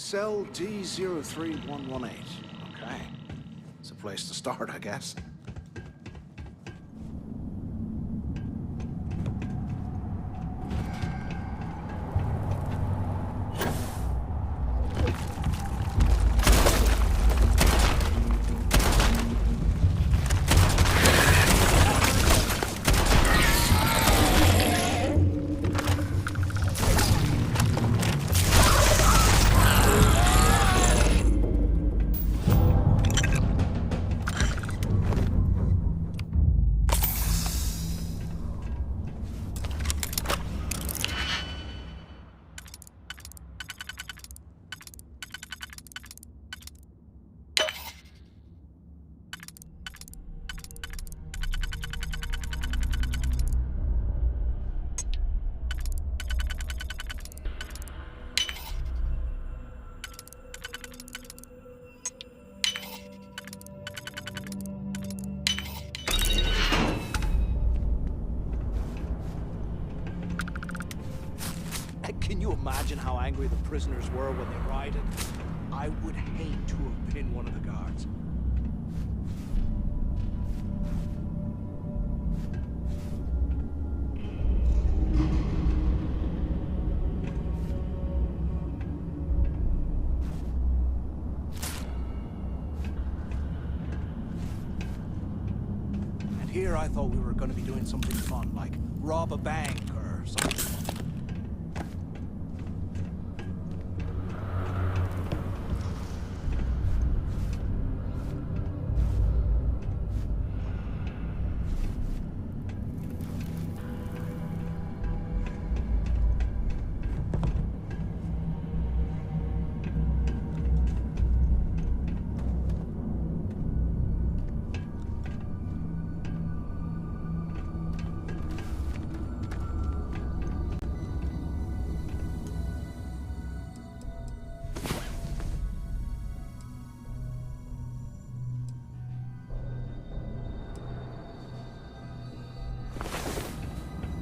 Cell D03118. Okay. It's a place to start, I guess. Can you imagine how angry the prisoners were when they rioted? I would hate to have been one of the guards. And here I thought we were going to be doing something fun, like rob a bank or something.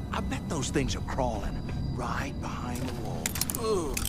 I bet those things are crawling right behind the walls. Ugh.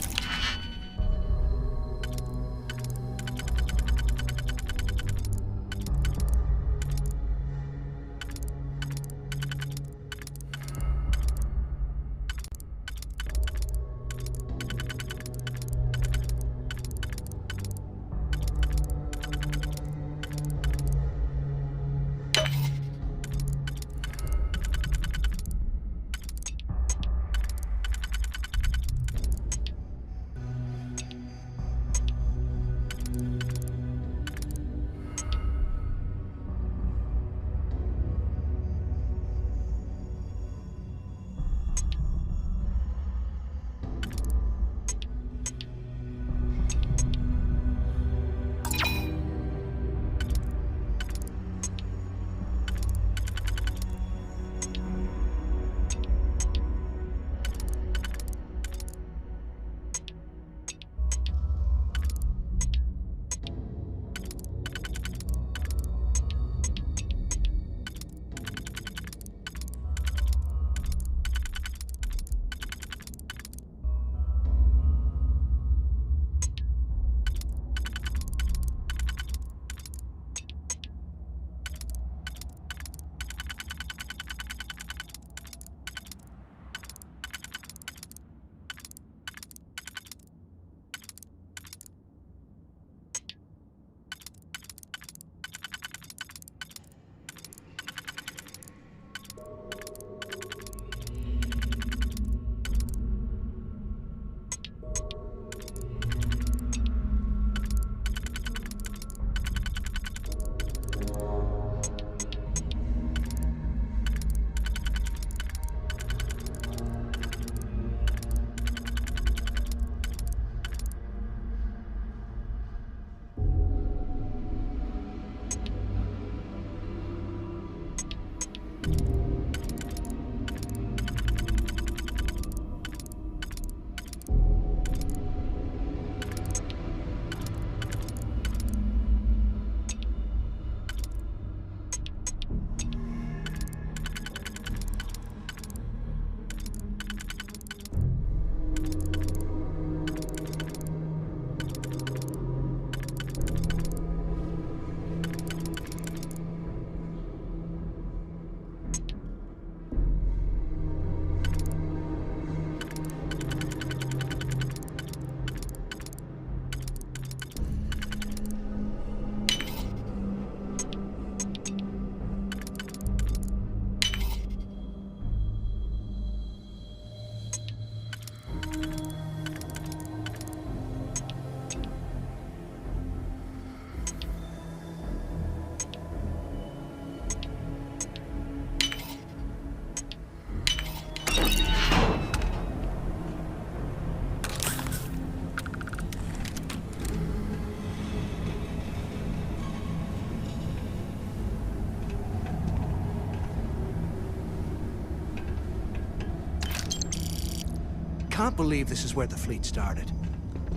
can't believe this is where the fleet started.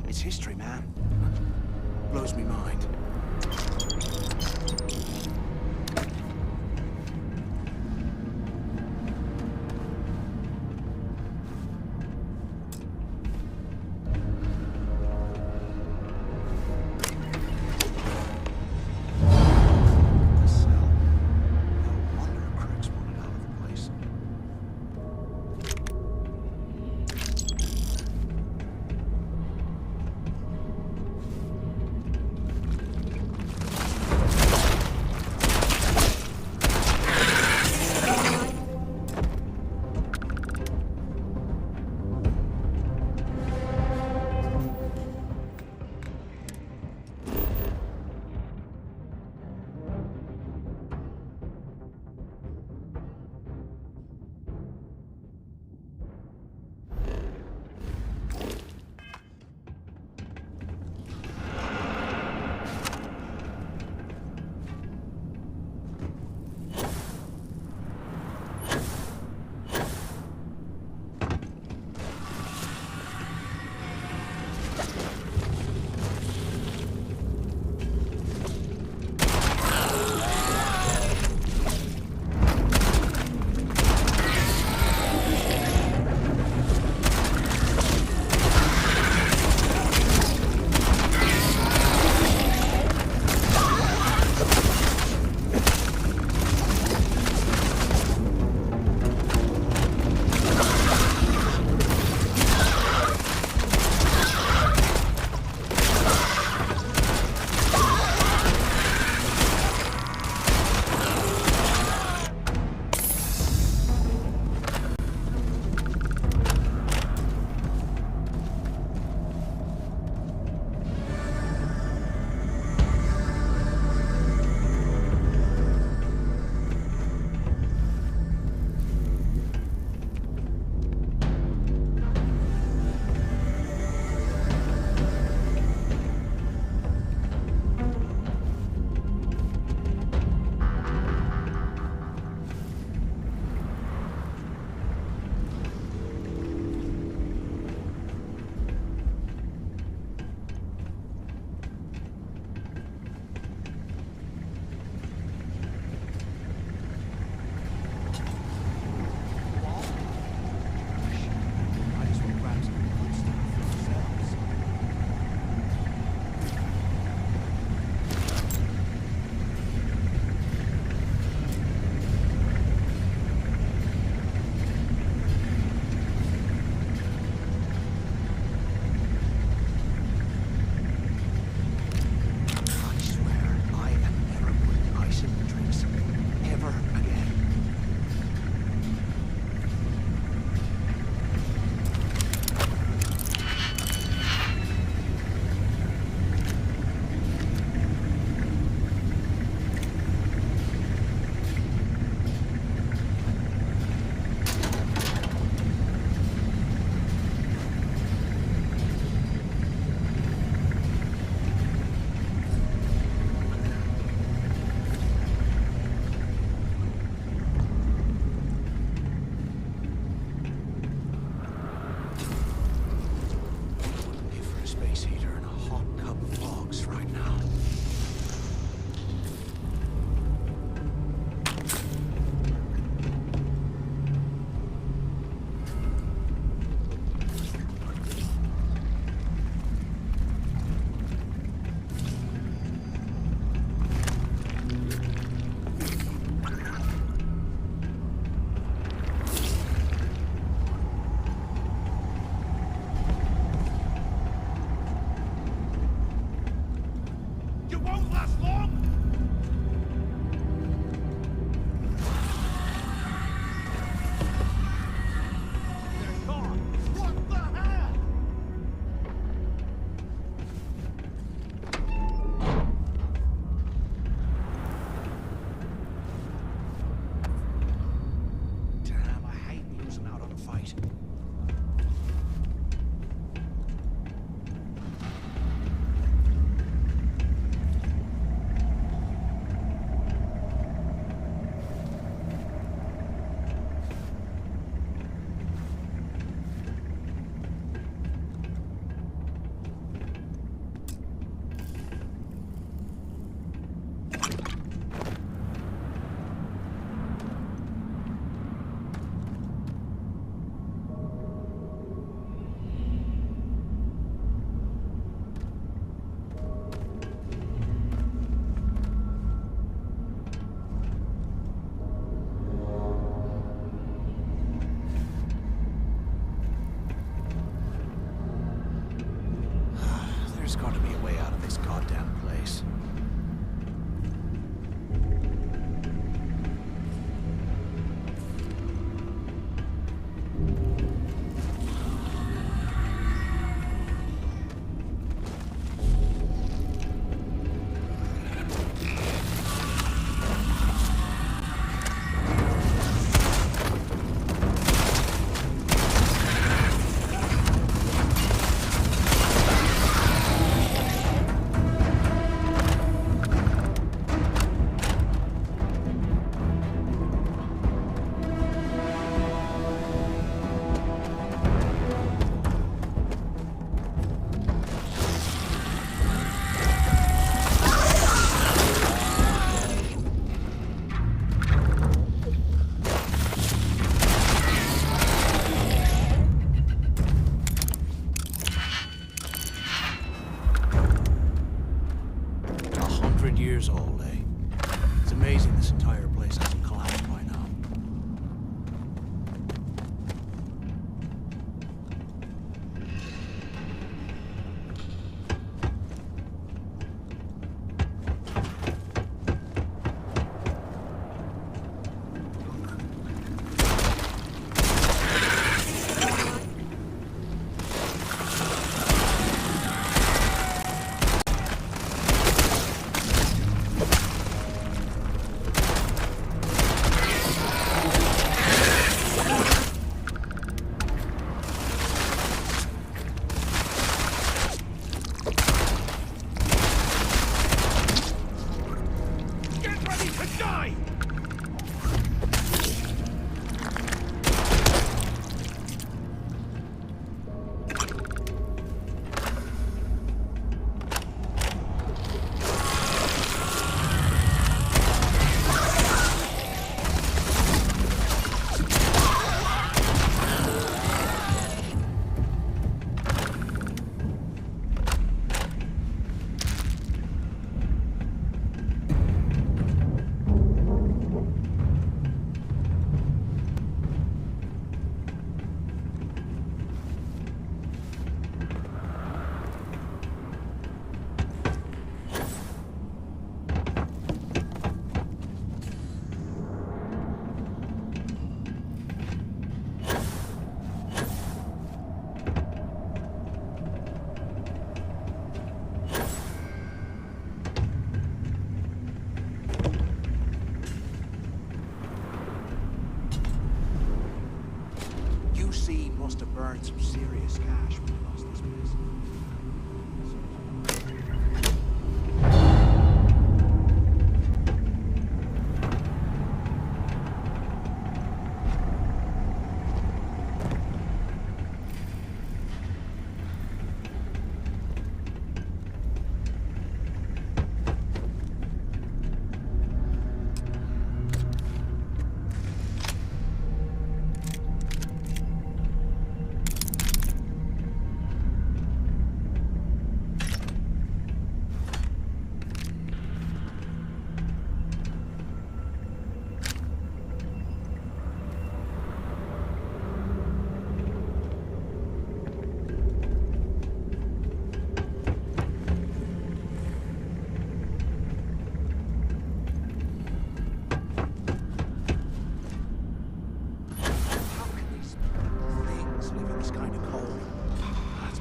It's history, man. Blows me mind. 100 years old, eh? It's amazing this entire place hasn't collapsed by now. UC must have burned some serious cash when he lost this place.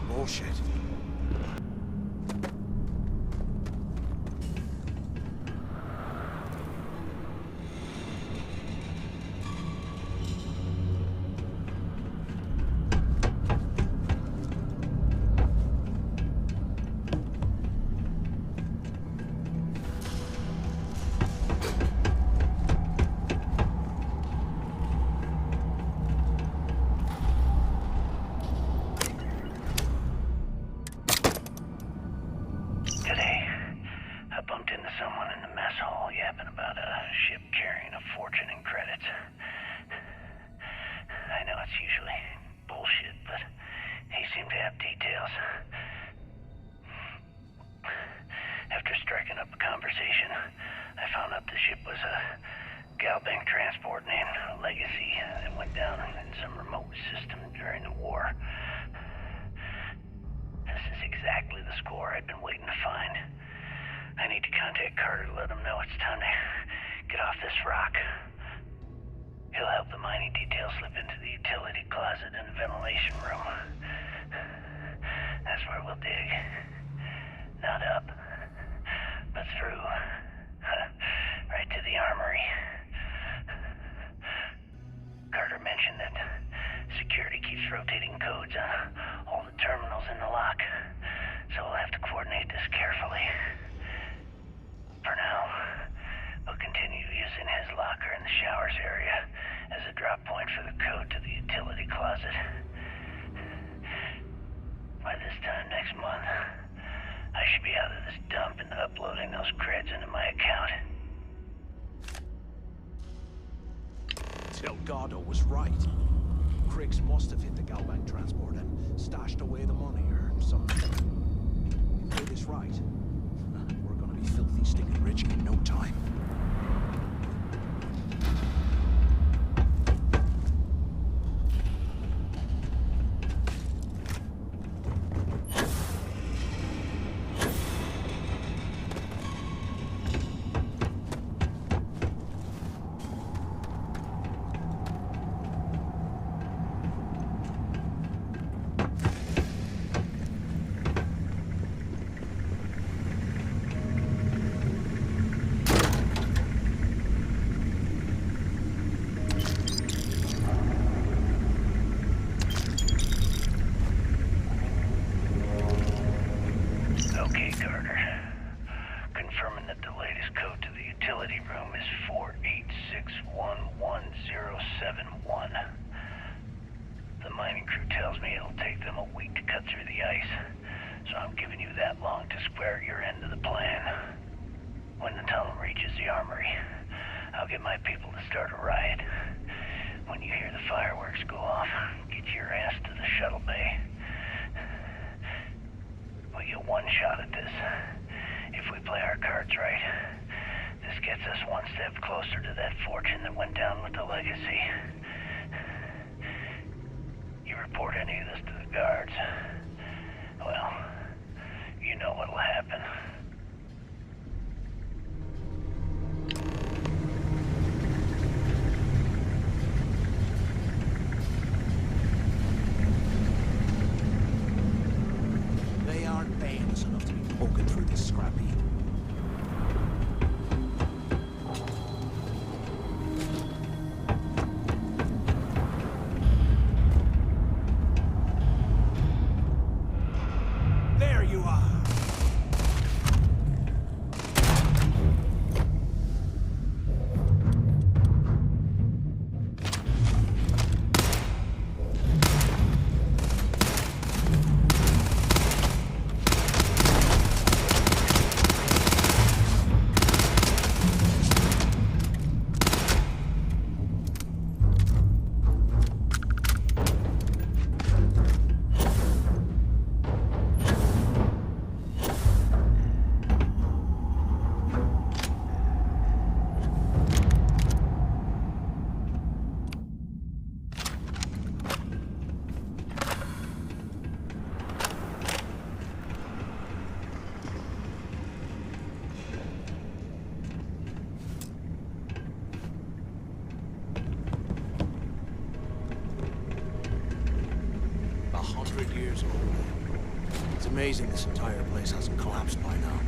Bullshit. Delgado was right. Criggs must have hit the Galbank transport and stashed away the money or something. If we play this right, we're gonna be filthy stinking bridge in no time. Okay, Carter. Confirming that the latest code to the utility room is 48611071. The mining crew tells me it'll take them a week to cut through the ice, so I'm giving you that long to square your end of the plan. When the tunnel reaches the armory, I'll get my people to start a riot. When you hear the fireworks go off, get your ass to the shuttle bay. We get one shot at this. If we play our cards right, this gets us one step closer to that fortune that went down with the legacy. You report any of this to the guards, well, you know what'll happen. They aren't paying us enough to be poking through this scrap heap. There you are! Years old. It's amazing this entire place hasn't collapsed by now.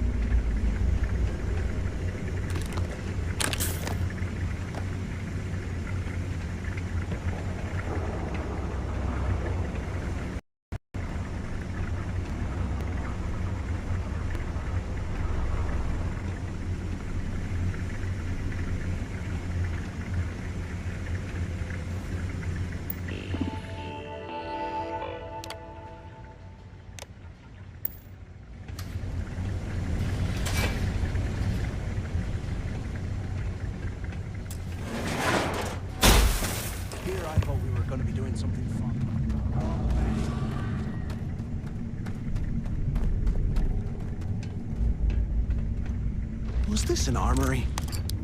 I thought we were going to be doing something fun. Was this an armory?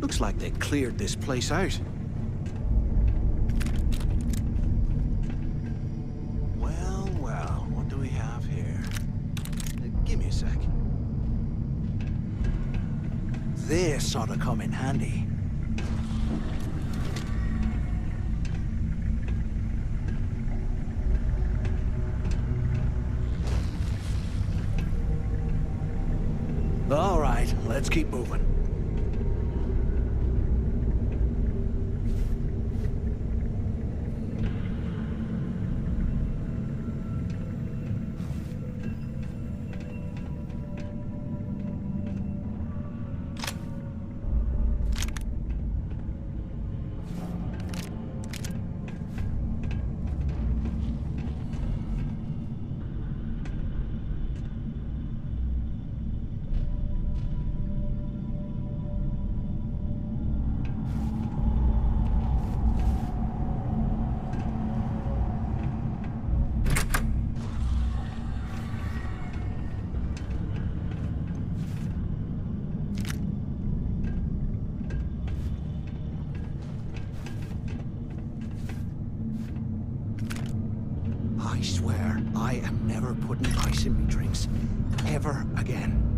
Looks like they cleared this place out. Well, well, what do we have here? Give me a sec. This ought to come in handy. All right, let's keep moving. I swear, I am never putting ice in me drinks. Ever again.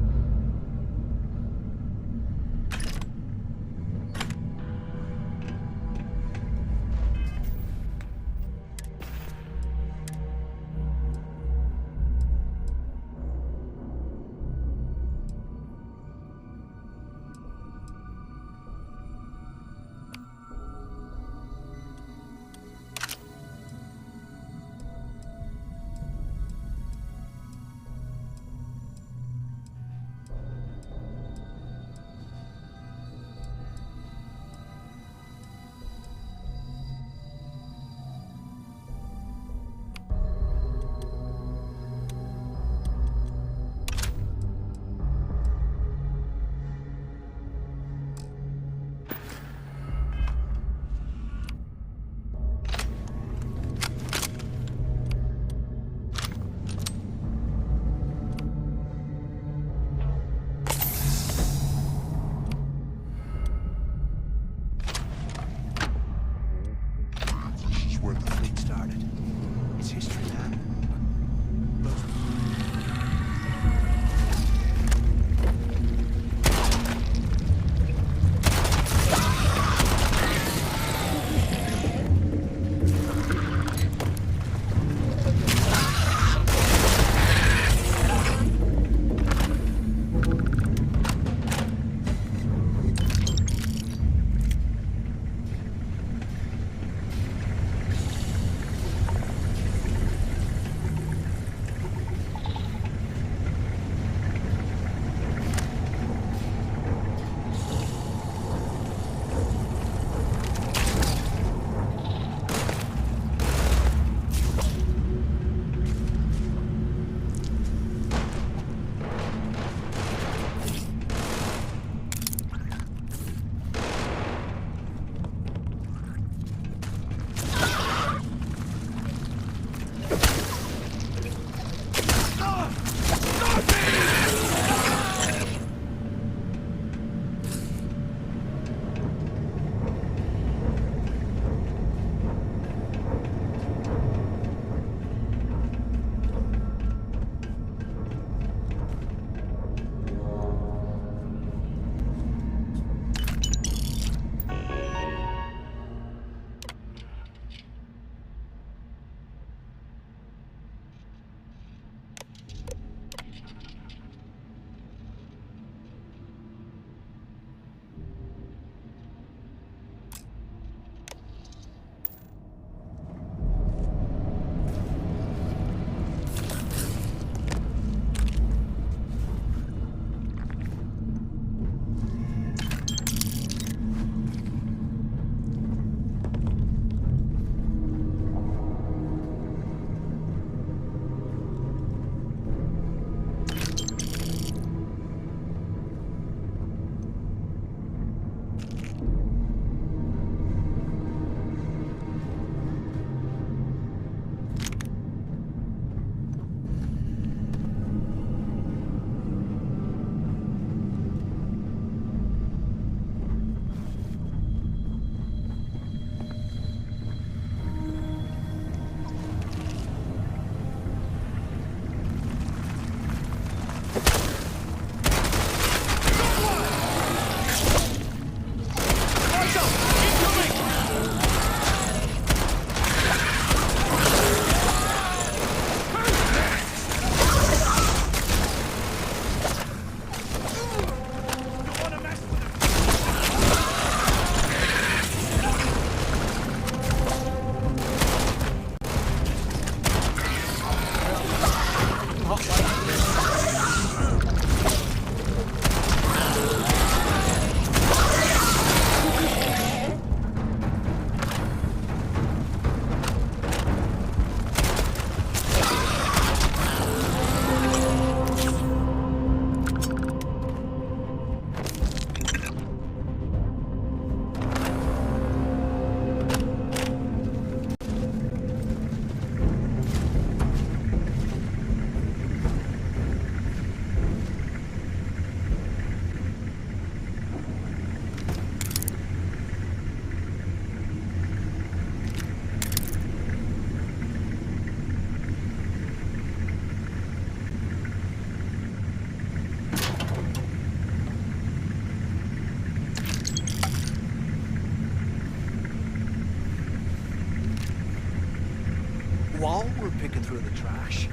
picking through the trash.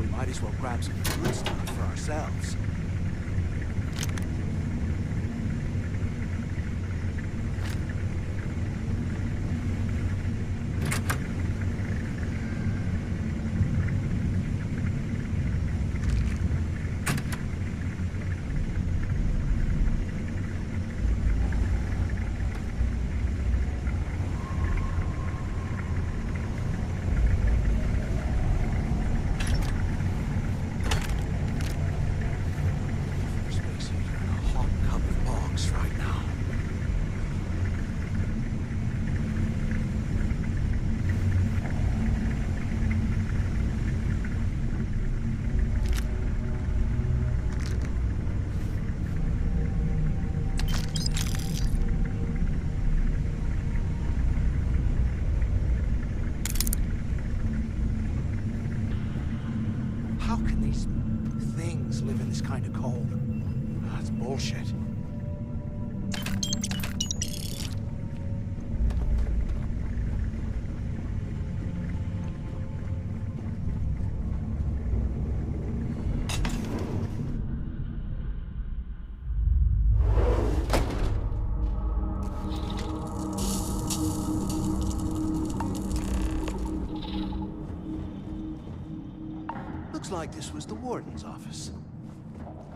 We might as well grab some good stuff for ourselves. How can these things live in this kind of cold? That's bullshit. Looks like this was the warden's office.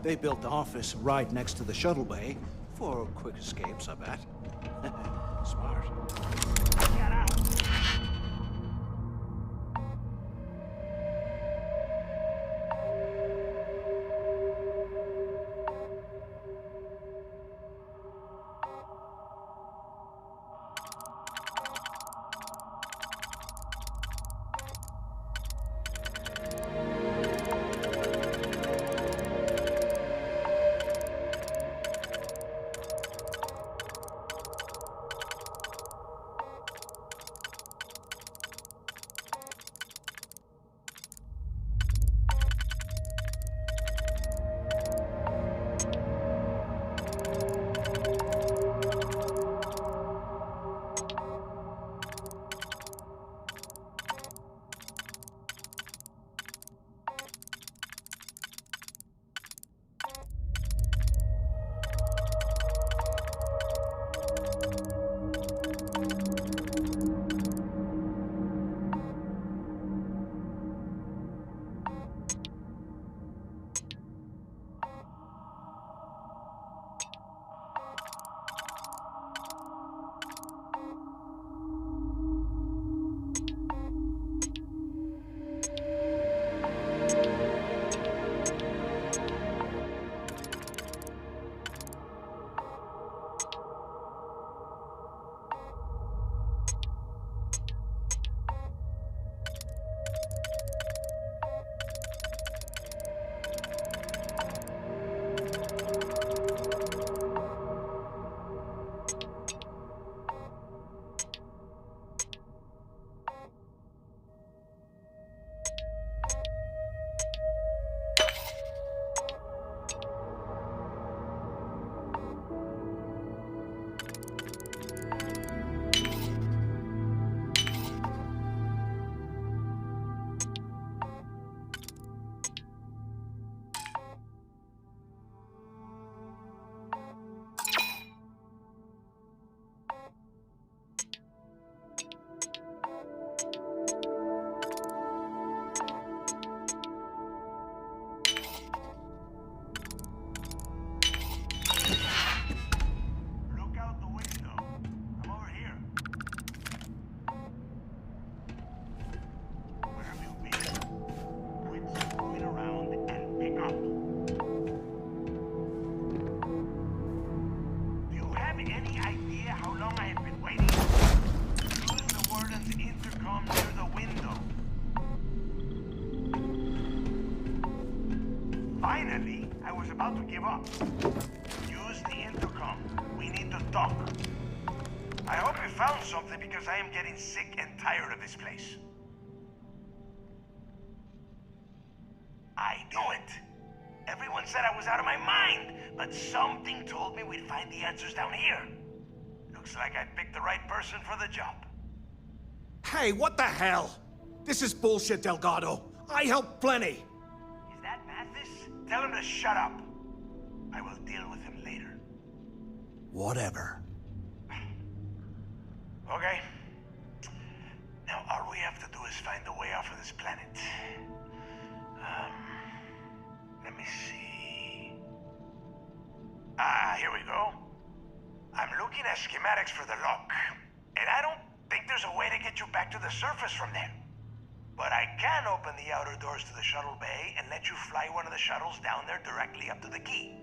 They built the office right next to the shuttle bay for quick escapes, I bet. Smart. Get out! Finally, I was about to give up. Use the intercom. We need to talk. I hope you found something because I am getting sick and tired of this place. I knew it. Everyone said I was out of my mind, but something told me we'd find the answers down here. Looks like I picked the right person for the job. Hey, what the hell? This is bullshit, Delgado. I helped plenty. Is that Mathis? Tell him to shut up. I will deal with him later. Whatever. Okay. Now all we have to do is find a way off of this planet. Let me see. Here we go. I'm looking at schematics for the lock, and I don't think there's a way to get you back to the surface from there. But I can open the outer doors to the shuttle bay and let you fly one of the shuttles down there directly up to the key.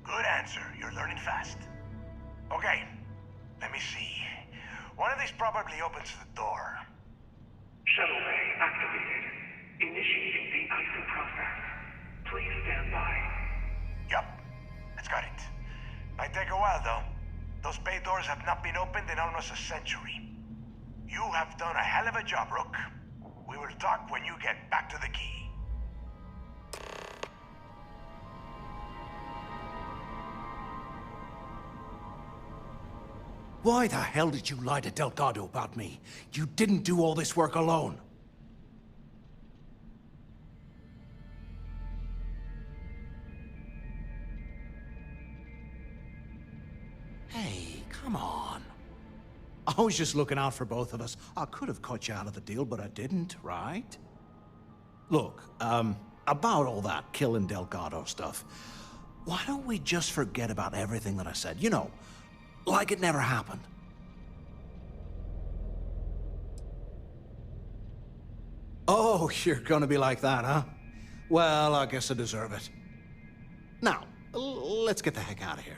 Good answer. You're learning fast. Okay, let me see. One of these probably opens the door. Shuttle bay activated. Initiating the icing process. Please stand by. Yup, it's got it. Might take a while, though. Those bay doors have not been opened in almost a century. You have done a hell of a job, Rook. We will talk when you get back to the key. Why the hell did you lie to Delgado about me? You didn't do all this work alone. Hey, come on. I was just looking out for both of us. I could have cut you out of the deal, but I didn't, right? Look, about all that killing Delgado stuff, why don't we just forget about everything that I said? You know, like it never happened. Oh, you're gonna be like that, huh? Well, I guess I deserve it. Now, let's get the heck out of here.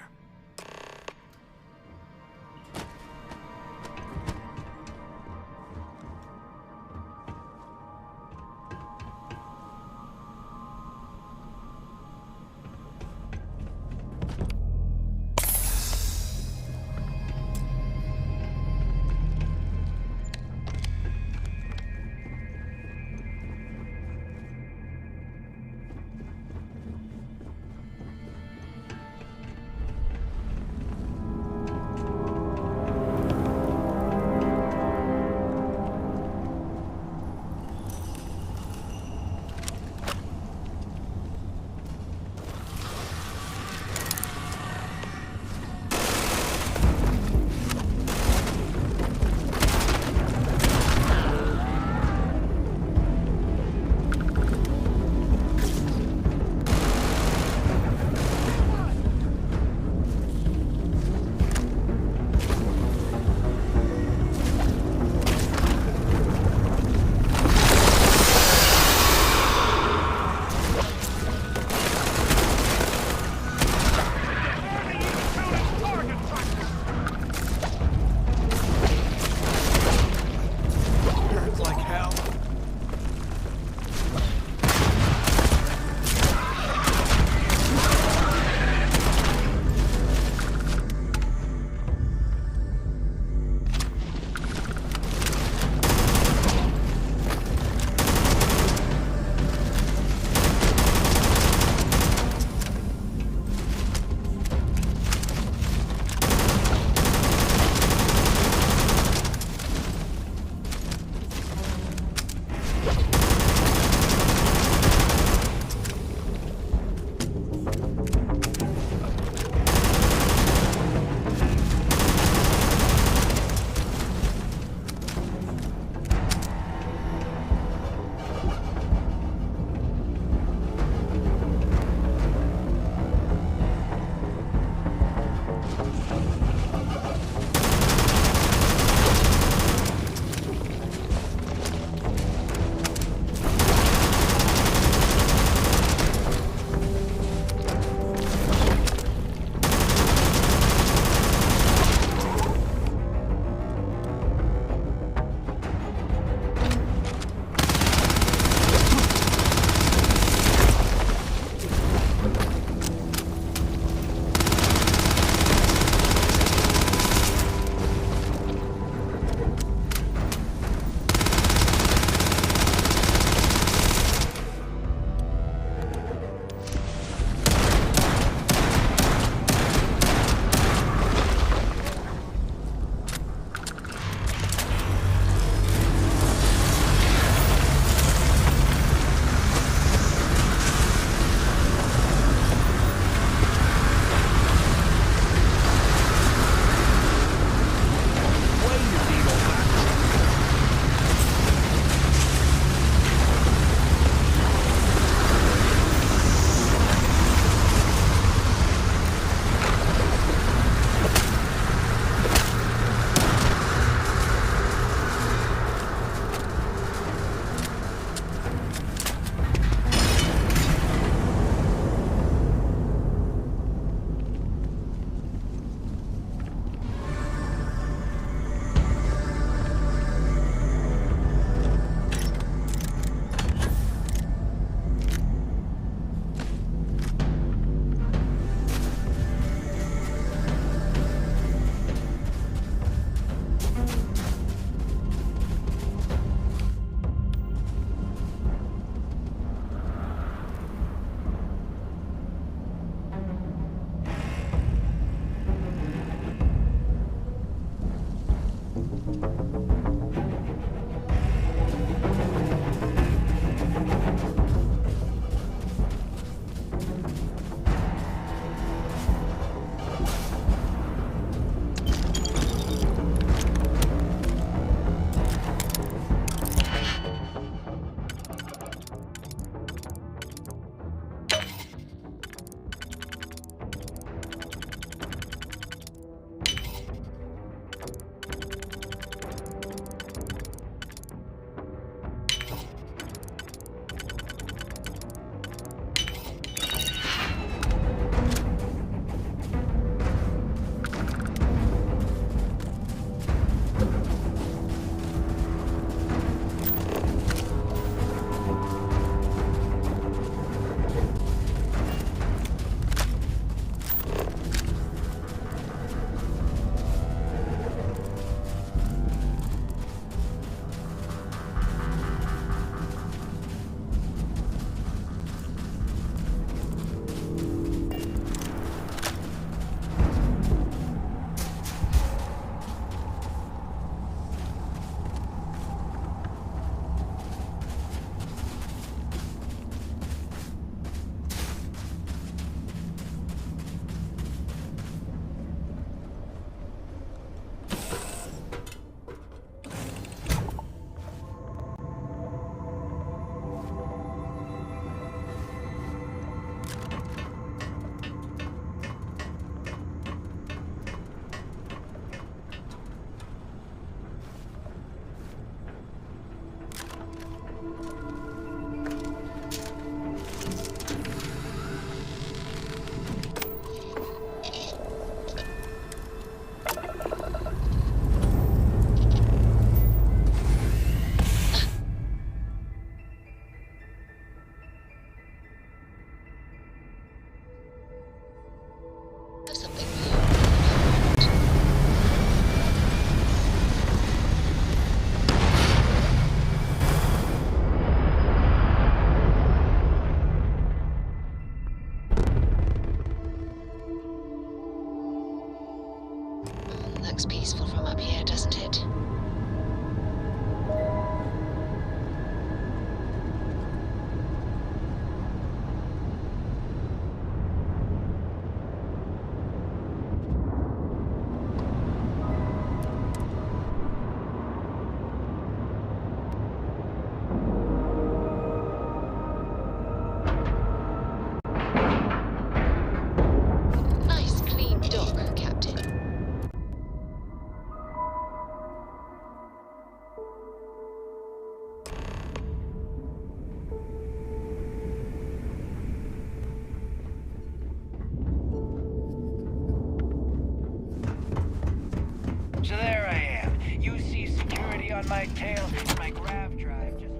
security on my tail and my grav drive just...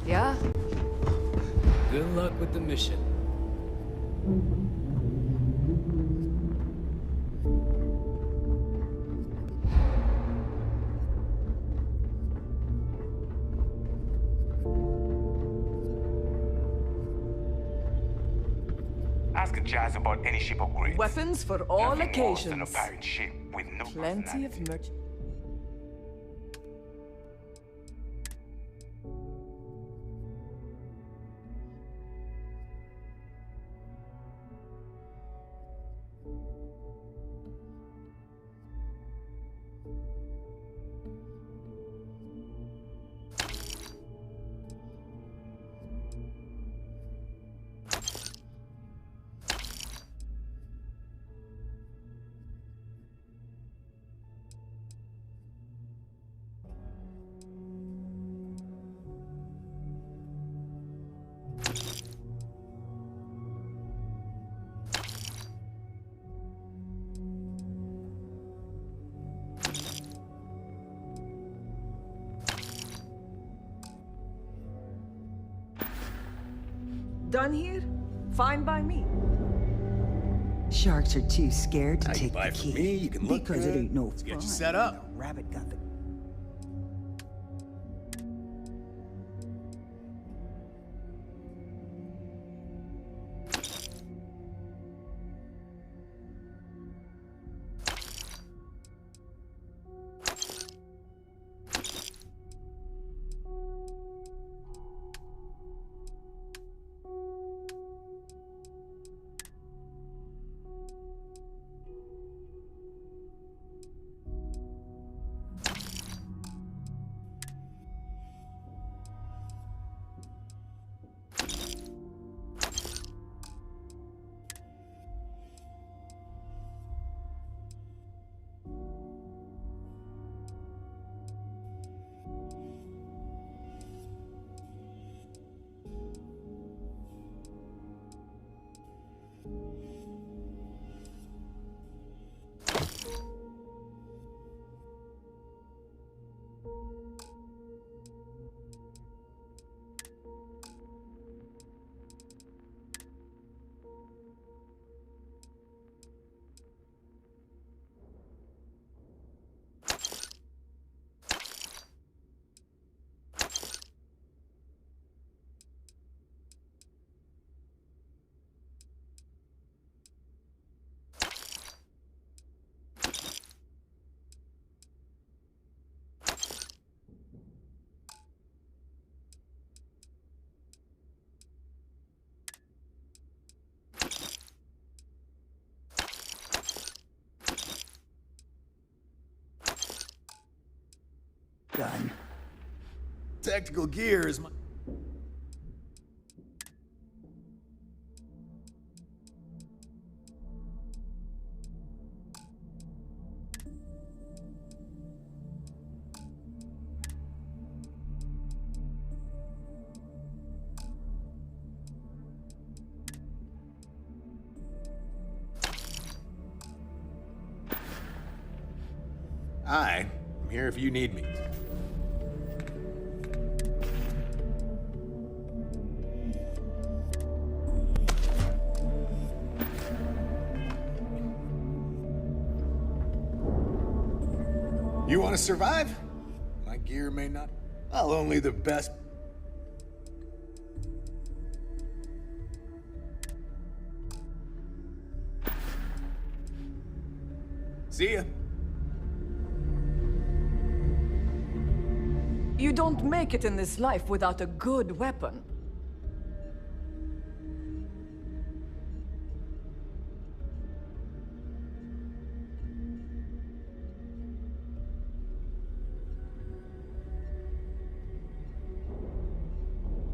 Yeah? Good luck with the mission. Ask Jazz about any ship upgrades. Weapons for all Nothing worse than a occasions. pirate ship with no Plenty of merch. Done here? Fine by me. Sharks are too scared to take buy the from key. me, you can look because good. it ain't no Let's fun. get you set up. The rabbit got the... gun. Tactical gear is my... I'm here if you need me. You want to survive? My gear may not... Well, only the best... See ya. You don't make it in this life without a good weapon.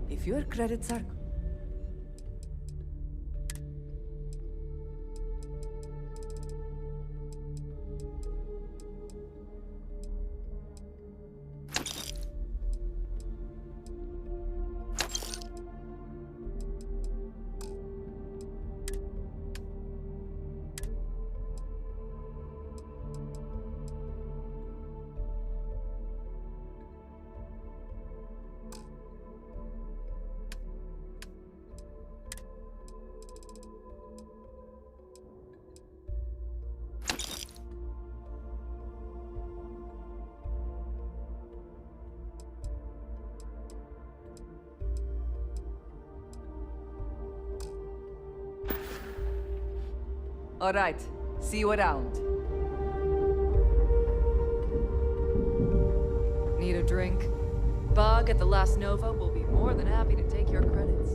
If your credits are... All right. See you around. Need a drink? Bug at the Last Nova will be more than happy to take your credits.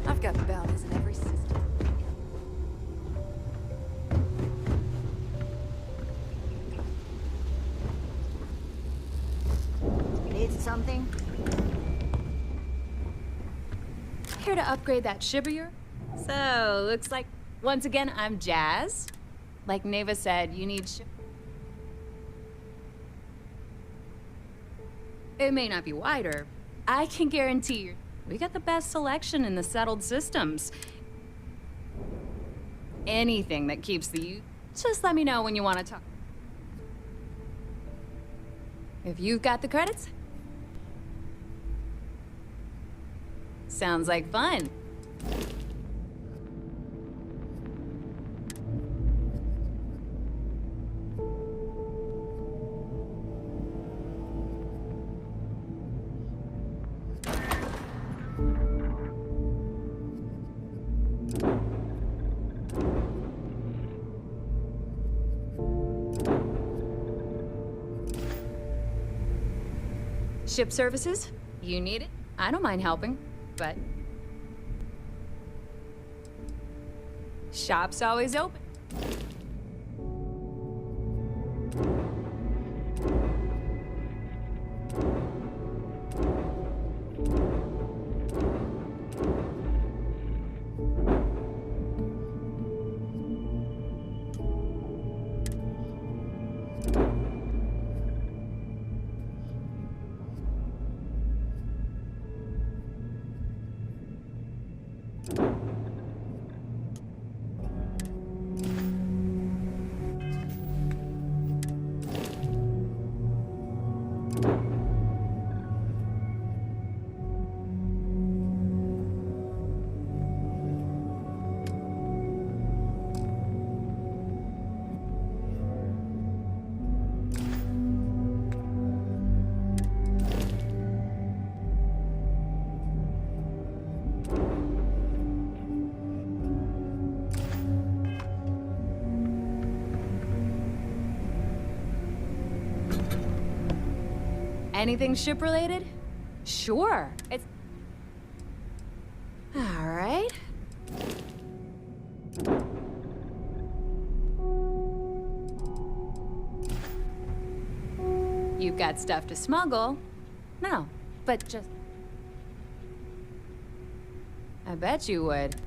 I've got bounties in every system. Need something? Here to upgrade that ship of yours? So, looks like, once again, I'm Jazz. Like Neva said, you need ship. It may not be wider. I can guarantee you, we got the best selection in the settled systems. Anything that keeps the youth. Just let me know when you want to talk. If you've got the credits, sounds like fun. Ship services? You need it? I don't mind helping, but shop's always open. Anything ship-related? Sure. It's... All right. You've got stuff to smuggle? No, but just... I bet you would.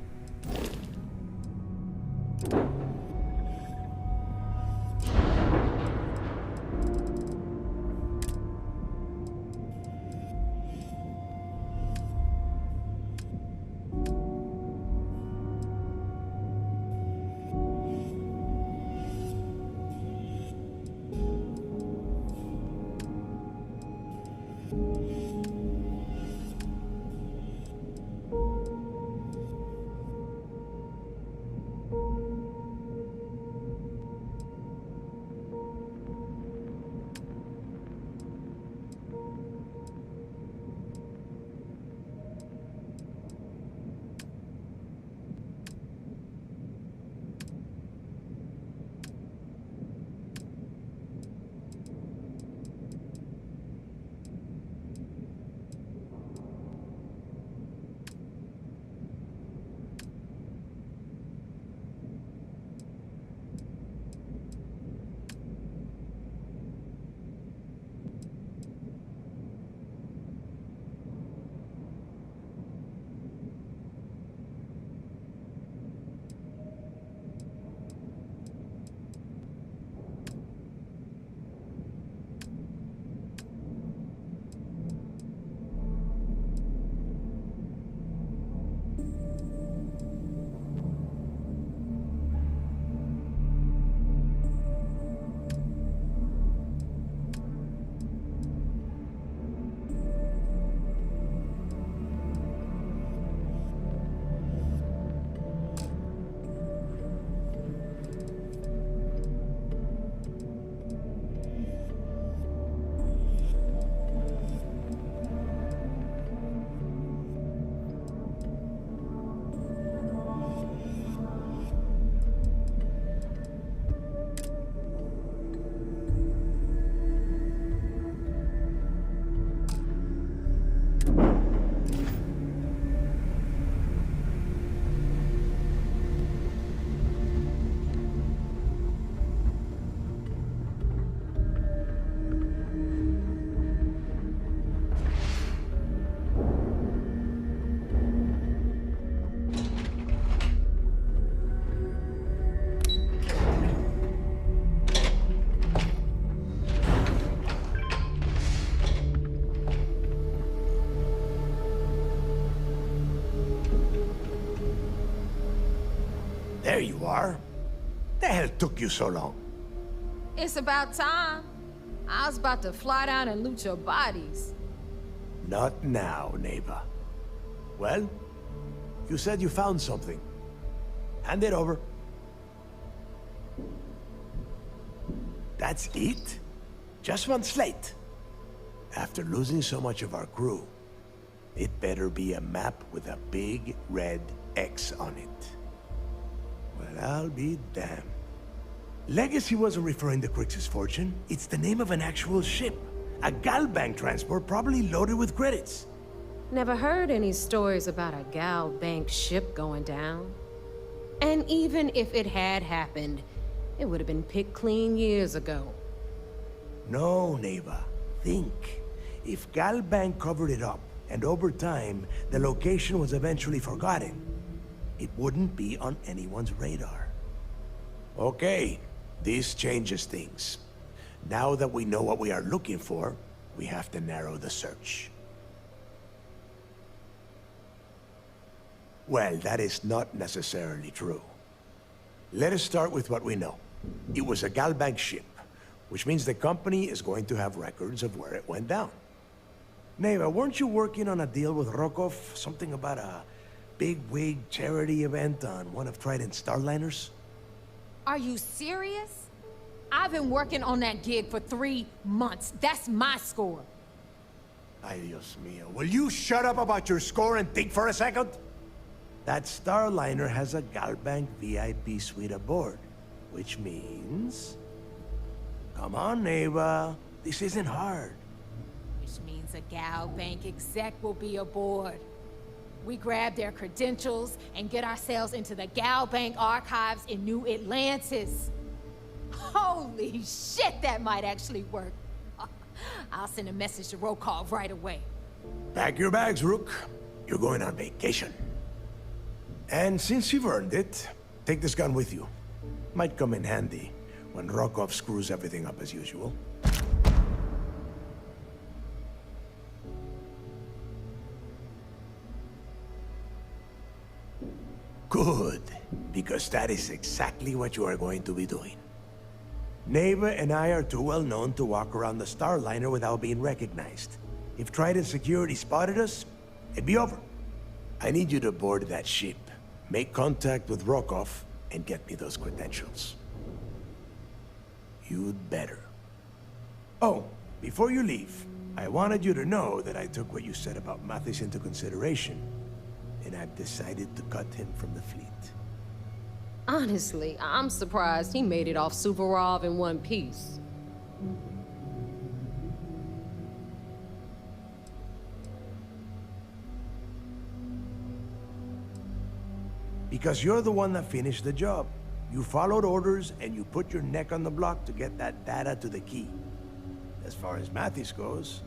There you are. The hell took you so long? It's about time. I was about to fly down and loot your bodies. Not now, neighbor. Well, you said you found something. Hand it over. That's it? Just one slate? After losing so much of our crew, it better be a map with a big red X on it. Well, I'll be damned. Legacy wasn't referring to Crix's fortune. It's the name of an actual ship. A Galbank transport probably loaded with credits. Never heard any stories about a Gal Bank ship going down. And even if it had happened, it would have been picked clean years ago. No, neighbor. Think. If Galbank covered it up, and over time, the location was eventually forgotten, it wouldn't be on anyone's radar. Okay, this changes things. Now that we know what we are looking for, we have to narrow the search. Well, that is not necessarily true. Let us start with what we know. It was a Galbank ship, which means the company is going to have records of where it went down. Neva, weren't you working on a deal with Rokov? Something about a big-wig charity event on one of Trident's starliners? Are you serious? I've been working on that gig for 3 months. That's my score. Ay, Dios mío. Will you shut up about your score and think for a second? That starliner has a Galbank VIP suite aboard, which means... Come on, Neva. This isn't hard. Which means a Gal Bank exec will be aboard. We grab their credentials and get ourselves into the Gal Bank archives in New Atlantis. Holy shit, that might actually work. I'll send a message to Rokov right away. Pack your bags, Rook. You're going on vacation. And since you've earned it, take this gun with you. Might come in handy when Rokov screws everything up as usual. Good, because that is exactly what you are going to be doing. Neva and I are too well known to walk around the starliner without being recognized. If Trident security spotted us, it'd be over. I need you to board that ship, make contact with Rokov, and get me those credentials. You'd better. Oh, before you leave, I wanted you to know that I took what you said about Mathis into consideration, and I've decided to cut him from the fleet. Honestly, I'm surprised he made it off Suvorov in one piece. Because you're the one that finished the job. You followed orders, and you put your neck on the block to get that data to the key. As far as Mathis goes,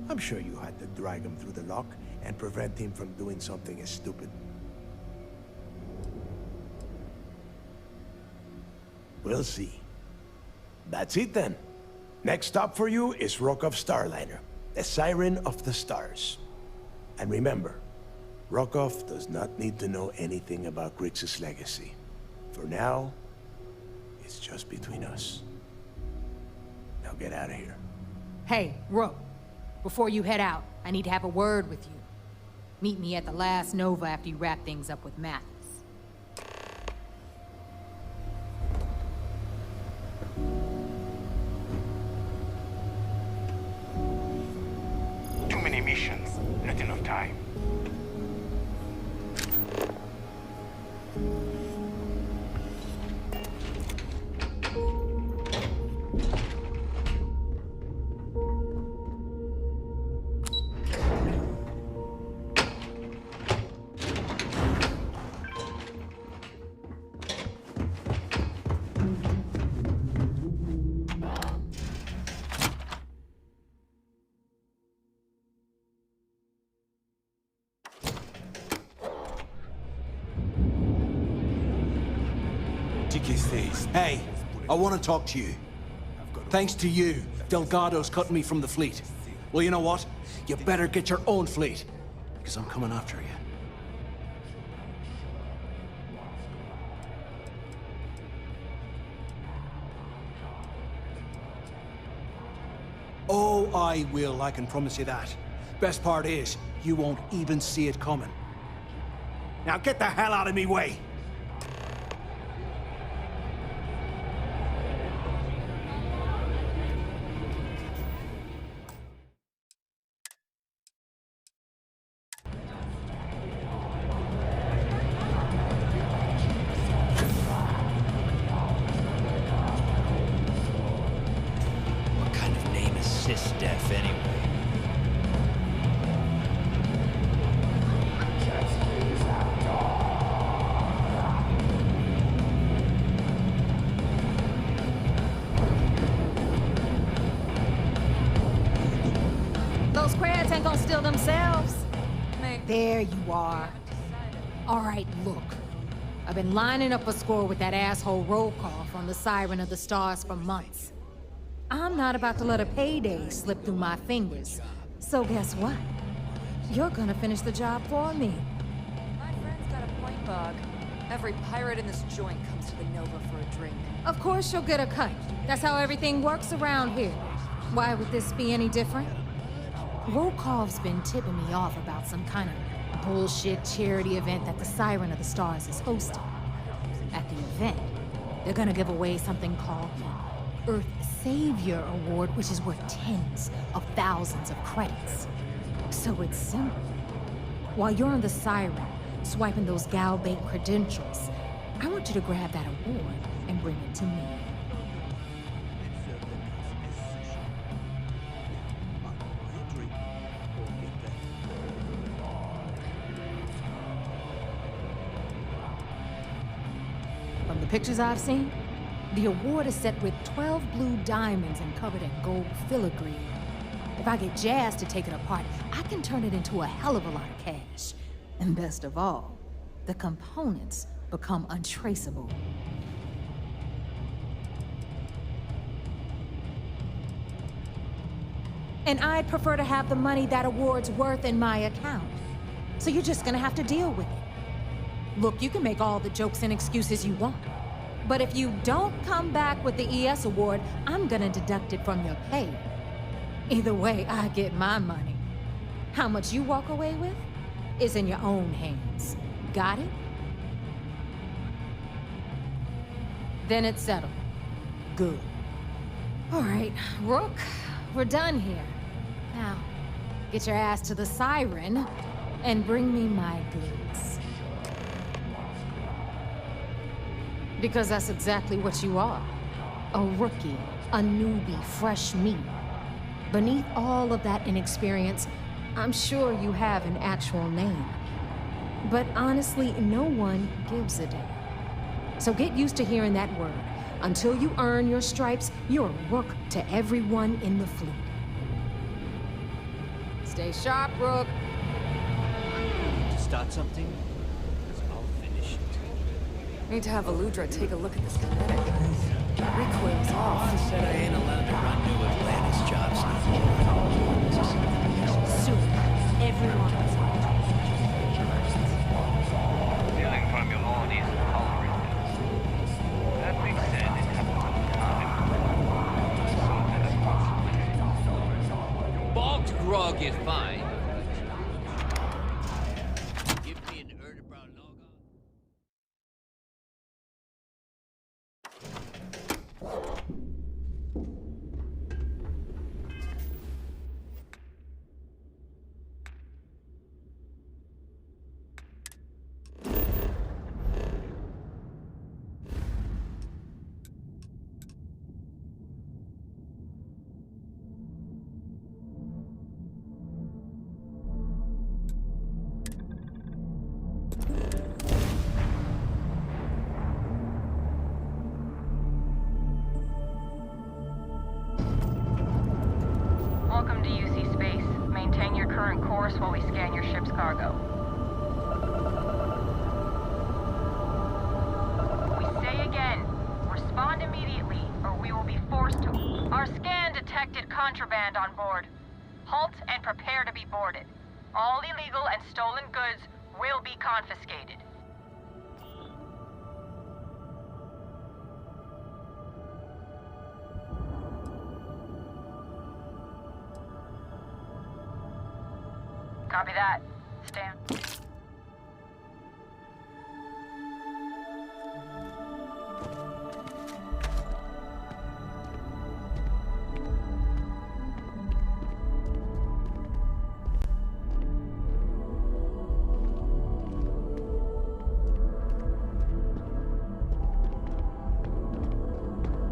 I'm sure you had to drag him through the lock and prevent him from doing something as stupid. We'll see. That's it then. Next stop for you is Rokov Starliner, the Siren of the Stars. And remember, Rokov does not need to know anything about Grix's legacy. For now, it's just between us. Now get out of here. Hey, Rook, before you head out, I need to have a word with you. Meet me at the last Nova after you wrap things up with Mathis. Too many missions, not enough time. Hey, I want to talk to you. Thanks to you, Delgado's cutting me from the fleet. Well, you know what? You better get your own fleet, because I'm coming after you. I will, I can promise you that. Best part is, you won't even see it coming. Now get the hell out of me way! What kind of name is Sys-Def anyway? Those crabs ain't gonna steal themselves. There you are. All right, look. I've been lining up a score with that asshole roll call from the Siren of the Stars for months. I'm not about to let a payday slip through my fingers. So guess what? You're gonna finish the job for me. My friend's got a point, Bog. Every pirate in this joint comes to the Nova for a drink. Of course you'll get a cut. That's how everything works around here. Why would this be any different? Rokov's been tipping me off about some kind of bullshit charity event that the Siren of the Stars is hosting. At the event, they're gonna give away something called the Earth Savior Award, which is worth tens of thousands of credits. So it's simple. While you're on the Siren, swiping those gal-bait credentials, I want you to grab that award and bring it to me. From the pictures I've seen, the award is set with 12 blue diamonds and covered in gold filigree. If I get Jazz to take it apart, I can turn it into a hell of a lot of cash. And best of all, the components become untraceable. And I'd prefer to have the money that award's worth in my account. So you're just gonna have to deal with it. Look, you can make all the jokes and excuses you want. But if you don't come back with the ES award, I'm gonna deduct it from your pay. Either way, I get my money. How much you walk away with is in your own hands. Got it? Then it's settled. Good. All right, Rook, we're done here. Now, get your ass to the Siren and bring me my goods. Because that's exactly what you are. A rookie, a newbie, fresh meat. Beneath all of that inexperience, I'm sure you have an actual name. But honestly, no one gives a damn. So get used to hearing that word. Until you earn your stripes, you're a rook to everyone in the fleet. Stay sharp, Rook. To start something? I'll finish it. Need to have Aludra take a look at this kinetic. Recoil's off. Said I ain't allowed to run New Atlantis jobs Soon, everyone is Stealing from your own isn't tolerant. That being said, it happens all the time. Bogged grog is fine. Give me an Erdebrow log on. Welcome to UC Space. Maintain your current course while we scan your ship's cargo. We say again, respond immediately, or we will be forced to... Our scan detected contraband on board. Halt and prepare to be boarded. All illegal and stolen goods will be confiscated. Copy that. Stand.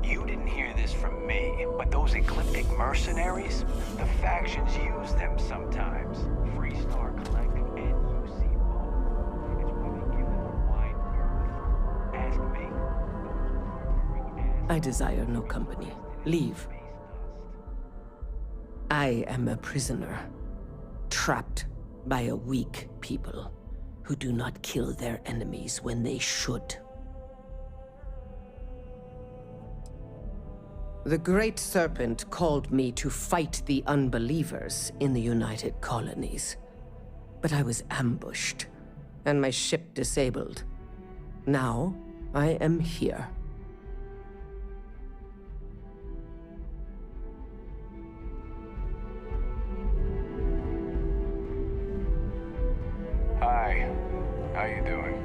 You didn't hear this from me, but those ecliptic mercenaries, the factions use them sometimes. Freestar Collect and UC Ball. It's why they give them a wide berth. Ask me. I desire no company. Leave. I am a prisoner, trapped by a weak people who do not kill their enemies when they should. The Great Serpent called me to fight the unbelievers in the United Colonies. But I was ambushed, and my ship disabled. Now, I am here. Hi. How you doing?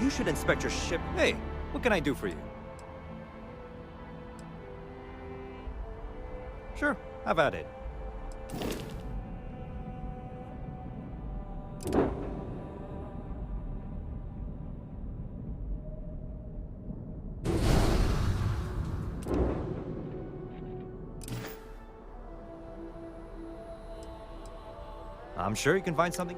You should inspect your ship. Hey, what can I do for you? Sure, have at it. I'm sure you can find something.